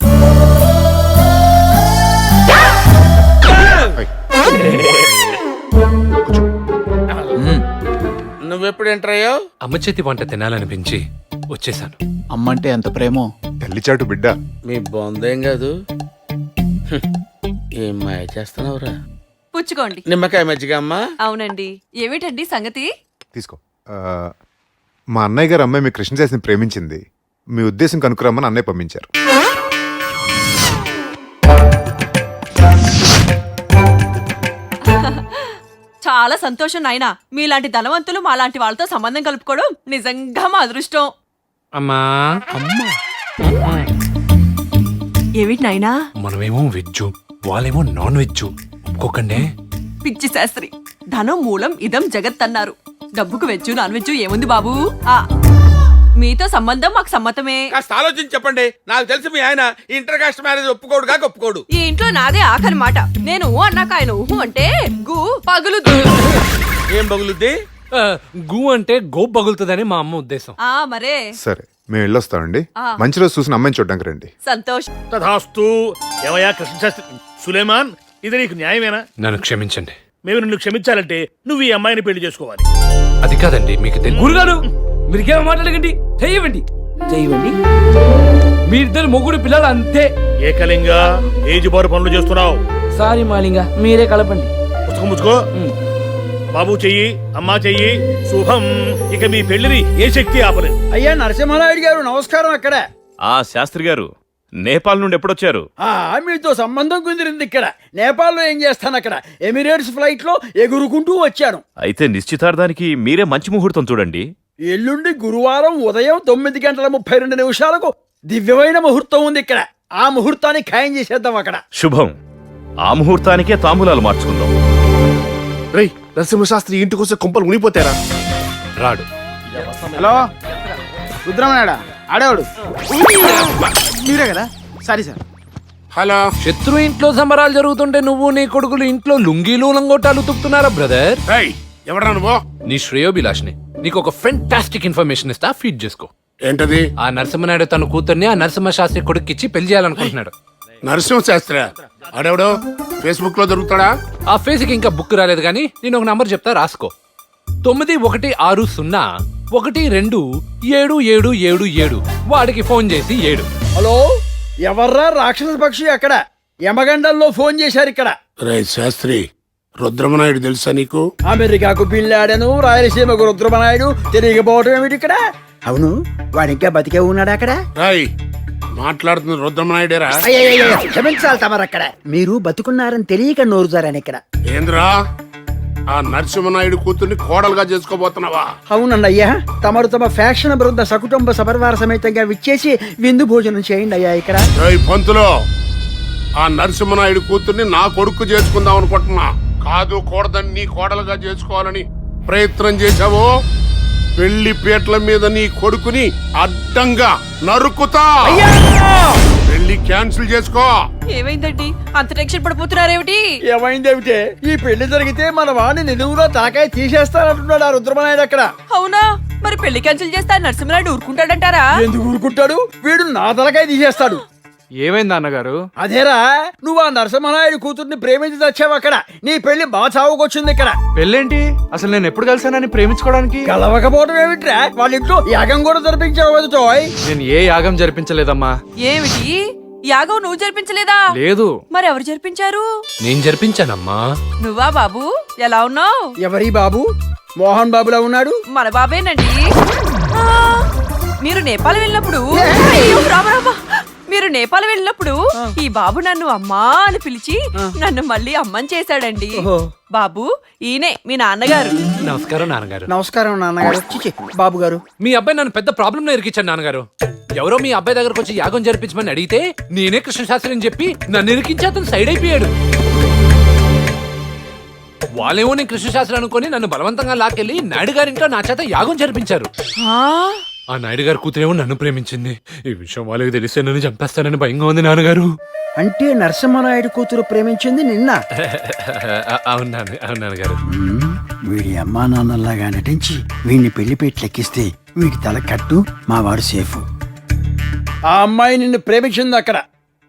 నువ్వెప్పుడు ఎంటర్ అయ్యావు? అమ్మ చేతి వంట తినాలనిపించి వచ్చేసాను. అమ్మంటే ఎంత ప్రేమో. తల్లిచాటు బిడ్డ. మీ బొందేం కాదు. ఏం మాయ చేస్తున్నావురా? పుచ్చుకోండి. నిమ్మకాయ మజ్జిగ అమ్మా. అవునండి. ఏమిటండి సంగతి? తీసుకో. మా అన్నయ్య గారు అమ్మాయి మీ కృష్ణశాస్త్రిని ప్రేమించింది. మీ ఉద్దేశం కనుక్కురమ్మని అన్నయ్య పంపించారు. చాలా సంతోషం నాయనా. మీలాంటి ధనవంతులు మాలాంటి వాళ్ళతో సంబంధం కలుపుకోవడం నిజంగా మా అదృష్టం. అమ్మా అమ్మా, ఏమిటి నాయనా? మనమేమో వెజ్, వాళ్ళేమో నాన్ వెజ్. ఒక్కొక్కండే. పిచ్చి శాస్త్రి, ధనం మూలం ఇదం జగత్ అన్నారు. డబ్బుకు వెజ్ నాన్ వెజ్ ఏముంది బాబు? మీతో సంబంధం మాకు సమ్మతమే. కాస్త ఆలోచించి చెప్పండి. నాకు తెలిసి మీ ఆయన ఇంటర్ కాస్ట్ మ్యారేజ్ ఒప్పుకోడు కాక ఒప్పుకోడు. ఈ ఇంట్లో నాదే ఆఖరి మాట. నేను అన్నాక ఆయన ఊహు అంటే గు పగులు. ఏం పగులుద్ది? గు అంటే గో పగులుతుందని మా అమ్మ ఉద్దేశం. మరే. సరే, మేము వెళ్ళొస్తామండి. మంచి రోజు చూసిన అమ్మాయిని చూడడానికి రండి. సంతోష్. తథాస్తు. ఏమయ్యా కృష్ణశాస్త్రి సులేమాన్, ఇది నీకు న్యాయమేనా? నన్ను క్షమించండి. మేము నిన్ను క్షమించాలంటే నువ్వు ఈ అమ్మాయిని పెళ్లి చేసుకోవాలి. అది కాదండి, మీకు గురుగారు మీరికేమో మాట్లాడకండి. చెయ్యవండి చెయ్యవండి. మీరిద్దరు మొగుడు పిల్లలు అంతే. ఏకలింగా ఏజ్ బారు పనులు చేస్తున్నావు. సారీ మాలింగా, మీరే కలపండి. పుస్తకం ముచ్చుకో. బాబు చెయ్యి అమ్మా చెయ్యి శుభం. ఇక మీ పెళ్లిని ఏ శక్తి ఆపలేదు. అయ్యా నరసింహనాయుడు గారు నమస్కారం. అక్కడ ఆ శాస్త్రి గారు నేపాల్ నుండి ఎప్పుడొచ్చారు? మీతో సంబంధం కుదిరింది. ఇక్కడ నేపాల్లో ఏం చేస్తాను, అక్కడ ఎమిరేట్స్ ఫ్లైట్ లో ఎగురుకుంటూ వచ్చాను. అయితే నిశ్చితార్థానికి మీరే మంచి ముహూర్తం చూడండి. ఎల్లుండి గురువారం ఉదయం 9:32 దివ్యమైన ముహూర్తం ఉంది ఇక్కడ. ఆ ముహూర్తాన్ని ఖాయం చేసేద్దాం అక్కడ. శుభం. ఆ ముహూర్తానికే తాంబూలాలు మార్చుకుందాం. రేయ్ నరసింహశాస్త్రి ఇంటికి వస్తే కొంపలు మునిగిపోతారా? రాడు. హలో రుద్రమనాయుడా, ఆడేవాడు మీరే కదా? సరే సార్. హలో. శత్రు ఇంట్లో సంబరాలు జరుగుతుంటే నువ్వు నీ కొడుకులు ఇంట్లో లుంగీలు లంగోటాలు ఉతుకుతున్నారా బ్రదర్? ఎవరా నువ్వు? నీ శ్రేయోభిలాష్ని. నీకు ఒక ఫెంటాస్టిక్ ఇన్ఫర్మేషన్ ఇస్తా, ఫీడ్ చేసుకో. ఏంటది? ఆ నరసింహనాయుడు తన కూతుర్ని ఆ నరసింహ శాస్త్రి కొడుక్కిచ్చి పెళ్లి చేయాలనుకుంటున్నాడు. నరసింహశాస్త్రి ఆడెవడో ఫేస్బుక్ లో దొరుకుతాడా? ఆ ఫేస్కి ఇంకా బుక్ రాలేదు కానీ నేను ఒక నంబర్ చెప్తా, రాసుకో. 9160127777. వాడికి ఫోన్ చేసి 7. హలో, ఎవర్రా రాక్షస పక్షి అక్కడ? యమగండంలో ఫోన్ చేశారు ఇక్కడ. రే శాస్త్రి, రుద్రమనాయుడు తెలుసా నీకు? అమెరికాకు బిల్లాడను, రాయలసీమకు రుద్రమనాయుడు తిరిగిపోవటం ఏమిటి ఇక్కడ? అవును, వాడు ఇంకా బతికే ఉన్నాడు అక్కడ. రాయ్ మాట్లాడుతున్న రుద్రమనాయుడేరా? క్షమించాలి తమరు, అక్కడ మీరు బతుకున్నారని తెలియక నోరుజారని ఇక్కడ. ఏంద్రా ఆ నరసింహనాయుడు కూతుర్ని కోడలుగా చేసుకోబోతున్నావా? అవునండి అయ్యా, తమరు తమ ఫ్యాషన్ బృంద సకుటుంబ సపరివార సమేతంగా విచ్చేసి విందు భోజనం చేయండి అయ్యా ఇక్కడ. పంతులో, ఆ నరసింహనాయుడు కూతుర్ని నా కొడుకు చేసుకుందాం అనుకుంటున్నా. కాదు కూడదని నీ కోడలుగా చేసుకోవాలని ప్రయత్నం చేశావో పెళ్లి పీటల మీద నీ కొడుకుని అడ్డంగా నరుకుతా. పెళ్లి క్యాన్సిల్ చేసుకో. ఏమైందండి అంత టెన్షన్ పడిపోతున్నారేమిటి? ఏమైందేమిటే, ఈ పెళ్లి జరిగితే మన వాడిని నిలువులో తలకాయ తీసేస్తానంటున్నాడు ఆ రుద్రమనాయుడు అక్కడ. అవునా? మరి పెళ్లి క్యాన్సిల్ చేస్తా నరసింహనాయుడు ఊరుకుంటాడంటారా? ఎందుకు ఊరుకుంటాడు? వీడు నా తలకాయ తీసేస్తాడు. ఏమైంది అన్నగారు? అదేరా, నువ్వు ఆ నరసింహనాయుడు కూతుర్ని ప్రేమించి తెచ్చావు అక్కడ. నీ పెళ్లి బాగా చావుకొచ్చింది ఇక్కడ. పెళ్ళేంటి? అసలు నేను ఎప్పుడు కలిసానని ప్రేమించుకోవడానికి? కలవకపోవడం ఏమిట్రా? వాళ్ళ ఇంట్లో యాగం కూడా జరిపించావు. నేను ఏ యాగం జరిపించలేదమ్మా. ఏమిటి యాగం నువ్వు జరిపించలేదా? లేదు. మరి ఎవరు జరిపించారు? నేను జరిపించానమ్మా. నువ్వా బాబు? ఎలా ఉన్నావు? ఎవరి బాబు? మోహన్ బాబులా ఉన్నాడు. మన బాబేనండి. మీరు నేపాల్ వెళ్ళినప్పుడు అయ్యో, రామ. మీరు నేపాల్ వెళ్ళినప్పుడు ఈ బాబు నన్ను అమ్మా అని పిలిచి నన్ను మళ్ళీ అమ్మని చేశాడండి. బాబు ఈయనే మీ నాన్నగారు. నమస్కారం నాన్నగారు. నమస్కారం నాన్నగారు. బాబు గారు, మీ అబ్బాయి నన్ను పెద్ద ప్రాబ్లం లో ఇరికించాను నాన్నగారు. ఎవరో మీ అబ్బాయి దగ్గరకు వచ్చి యాగం జరిపించమని అడిగితే నేనే కృష్ణశాస్త్రి అని చెప్పి నన్ను ఇరికించి అతను సైడ్ అయిపోయాడు. వాళ్ళేమో నేను కృష్ణశాస్త్రి అనుకుని నన్ను బలవంతంగా లాక్కెళ్ళి నాయుడు గారింట్లో నా చేత యాగం జరిపించారు. ఆ నాయుడు గారి కూతురేమో నన్ను ప్రేమించింది. ఈ విషయం వాళ్ళకి తెలిస్తే నన్ను చంపేస్తానని భయంగా ఉంది నాన్నగారు. అంటే నరసింహనాయుడు కూతురు ప్రేమించింది నిన్న? అవునాను నాన్నగారు. వీడి అమ్మా నాన్నలాగా నటించి వీడిని పెళ్లి పెట్టి లెక్కిస్తే వీడి తల కట్టు, మా వాడు సేఫ్. ఆ అమ్మాయి నిన్ను ప్రేమించింది అక్కడ.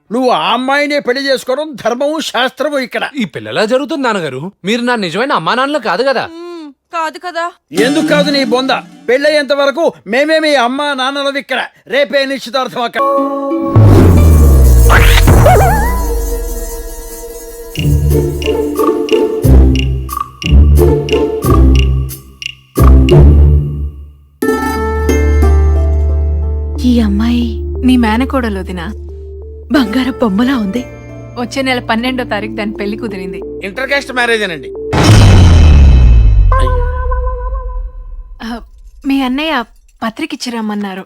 నువ్వు ఆ అమ్మాయినే పెళ్లి చేసుకోవడం ధర్మము శాస్త్రము ఇక్కడ. ఈ పిల్లలా జరుగుతుంది నాన్నగారు. మీరు నా నిజమైన అమ్మా నాన్నలు కాదు కదా? కాదు కదా. ఎందుకు కాదు నీ బొంద? పెళ్ళయ్యేంత వరకు మేమేమి అమ్మా నాన్నలవి ఇక్కడ. రేపే నిశ్చితార్థం అక్కడ. ఈ అమ్మాయి మీ మేనకోడలు వదినా. బంగార బొమ్మలా ఉంది. వచ్చే నెల 12వ తారీఖు దాని పెళ్లి కుదిరింది. ఇంటర్ కాస్ట్ మ్యారేజ్ అనండి. మీ అన్నయ్య పత్రిక ఇచ్చిరమ్మన్నారు.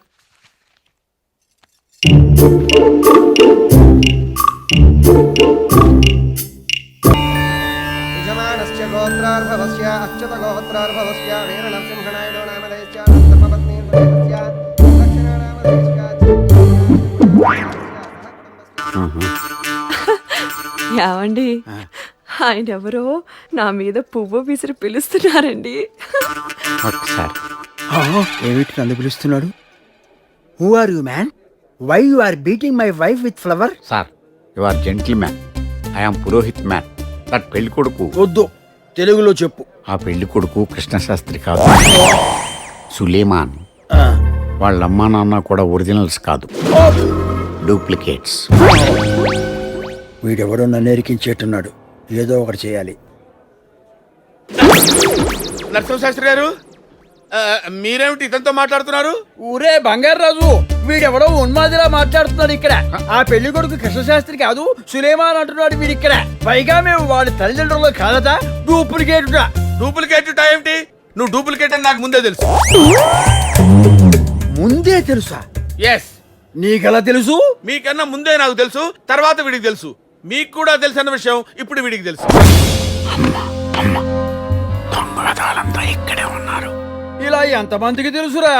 ఏమండి, ఆయన ఎవరో నా మీద పువ్వు విసిరి పిలుస్తున్నారండి. ఏమిటి నన్ను పిలుస్తున్నాడు? Who are you man? Why you are beating my wife with flower? Sir, you are gentleman. I am purohit man. That పెళ్లి కొడుకు. వద్దు, తెలుగులో చెప్పు. ఆ పెళ్లి కొడుకు కృష్ణశాస్త్రి కాదు, సులేమాన్. వాళ్ళ అమ్మా నాన్న కూడా ఒరిజినల్స్ కాదు, డూప్లికేట్స్. వీడెవడో నన్ను ఎరికించేట్టున్నాడు. ఏదో ఒకటి చేయాలి. నరసింహశాస్త్రి గారు మీరేమిటి ఇతనితో మాట్లాడుతున్నారు? ఊరే బంగారు రాజు, వీడెవడో ఉన్మాదిలా మాట్లాడుతున్నాడు ఇక్కడ. ఆ పెళ్లి కొడుకు కృష్ణశాస్త్రి కాదు, సులేమాన్ అంటున్నాడు వీడు ఇక్కడ. పైగా మేము వాడి తల్లిదండ్రులు కాదట, డూప్లికేట్. డూప్లికేట్ ఏమిటి? నువ్వు డూప్లికేట్ అని నాకు ముందే తెలుసు. ముందే తెలుసా? ఎస్. నీకెలా తెలుసు? మీకన్నా ముందే నాకు తెలుసు, తర్వాత వీడికి తెలుసు. మీకు కూడా తెలుసన్న విషయం ఇప్పుడు వీడికి తెలుసు. దొంగలదాలంతా ఇక్కడే ఉన్నారు. ఇలా ఎంతమందికి తెలుసురా?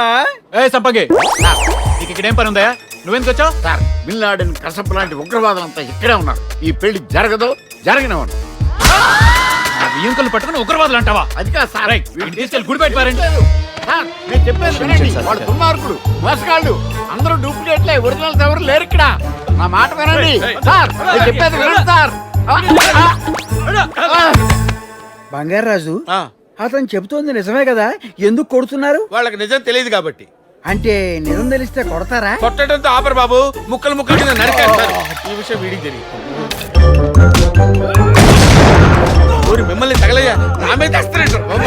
సంపంగి నీకు ఇక్కడేం పని ఉందా? నువ్వెందుకు వచ్చావు? సార్, బిన్ లాడెన్, కసబ్ లాంటి ఉగ్రవాదులంతా ఇక్కడే ఉన్నారు. ఈ పెళ్లి జరగదు, జరగనివ్వను. బియ్యంకులు పట్టుకుని ఉగ్రవాదులు అంటావా? అది కాదు సార్, తీసుకెళ్ళి గుడి పెట్టారండి. సార్, నేను చెప్పేది వినండి. వాడు దుర్మార్గుడు, మోసగాళ్ళు, అందరూ డూప్లికేట్లే, ఒరిజినల్స్ ఎవరు లేరు ఇక్కడ. నా మాట వినండి సార్, నేను చెప్పేది వినండి సార్. బంగారాజు, అతను చెబుతోంది నిజమే కదా? ఎందుకు కొడుతున్నారు? వాళ్ళకి నిజం తెలియదు కాబట్టి. అంటే నిజం తెలిస్తే కొడతారా? కొట్టడంతో ఆపరు బాబు, ముక్కలు ముక్కలు కింద నరికేస్తారు. ఈ విషయం వీడికి తెలియదు. మిమ్మల్ని తగలయ్యా, నామే తెస్తారంటారు బాబు.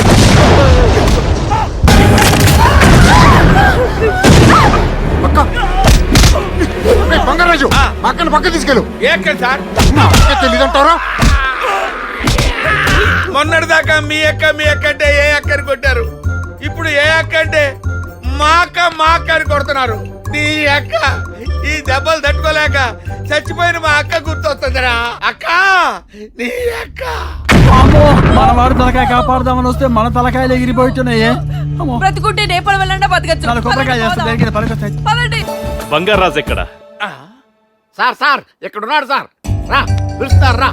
బంగారాజు, పక్కన పక్క తీసుకెళ్ళు. ఏక్కడ సార్? తెలీదంటారా? మొన్నటిదాకా మీ అక్క అంటే ఏ అక్కని కొట్టారు, ఇప్పుడు ఏ అక్క అంటే మా అక్క అని కొడుతున్నారు. నీ అక్క ఈ దెబ్బలు తట్టుకోలేక చచ్చిపోయిన మా అక్క గుర్తొస్తుందిరా. అక్క, నీ అక్క. మన వాడు తలకాయ కాపాడుదామని వస్తే మన తలకాయలు ఎగిరిపోతున్నాయే. బ్రతుకుంటే నేపాల్ వెళ్ళండా బతకచ్చు. పదండి. బంగారాజు ఎక్కడ? సార్ సార్, ఇక్కడ ఉన్నాడు సార్. రా, పిలుస్తారు రా.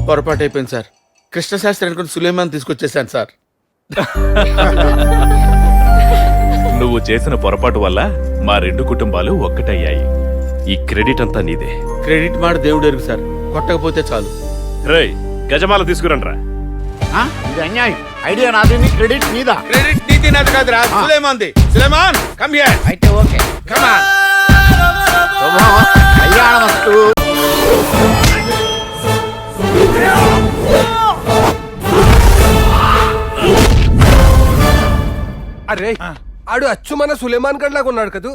పొరపాటు అయిపోయింది సార్. కృష్ణశాస్త్రి అనుకుని సులేమాన్ తీసుకొచ్చేసాను సార్. నువ్వు చేసిన పొరపాటు వల్ల మా రెండు కుటుంబాలు ఒక్కటయ్యాయి. ఈ క్రెడిట్ అంతా నీదే. క్రెడిట్ మాట దేవుడు ఎరుగు సార్, కొట్టకపోతే చాలు. రేయ్, గజమాల తీసుకురండ్రా. ఇది అన్యాయం. ఐడియా నాది, క్రెడిట్ నీదా. క్రెడిట్ నీది నాది కాదురా, సులేమాన్ది. Suleman, come here. అయితే ఓకే, కమ్ ఆన్. కళ్యాణమస్తు. అరే, ఆడు అచ్చు మన సులేమాన్ గడ్లాగా ఉన్నాడు కదూ.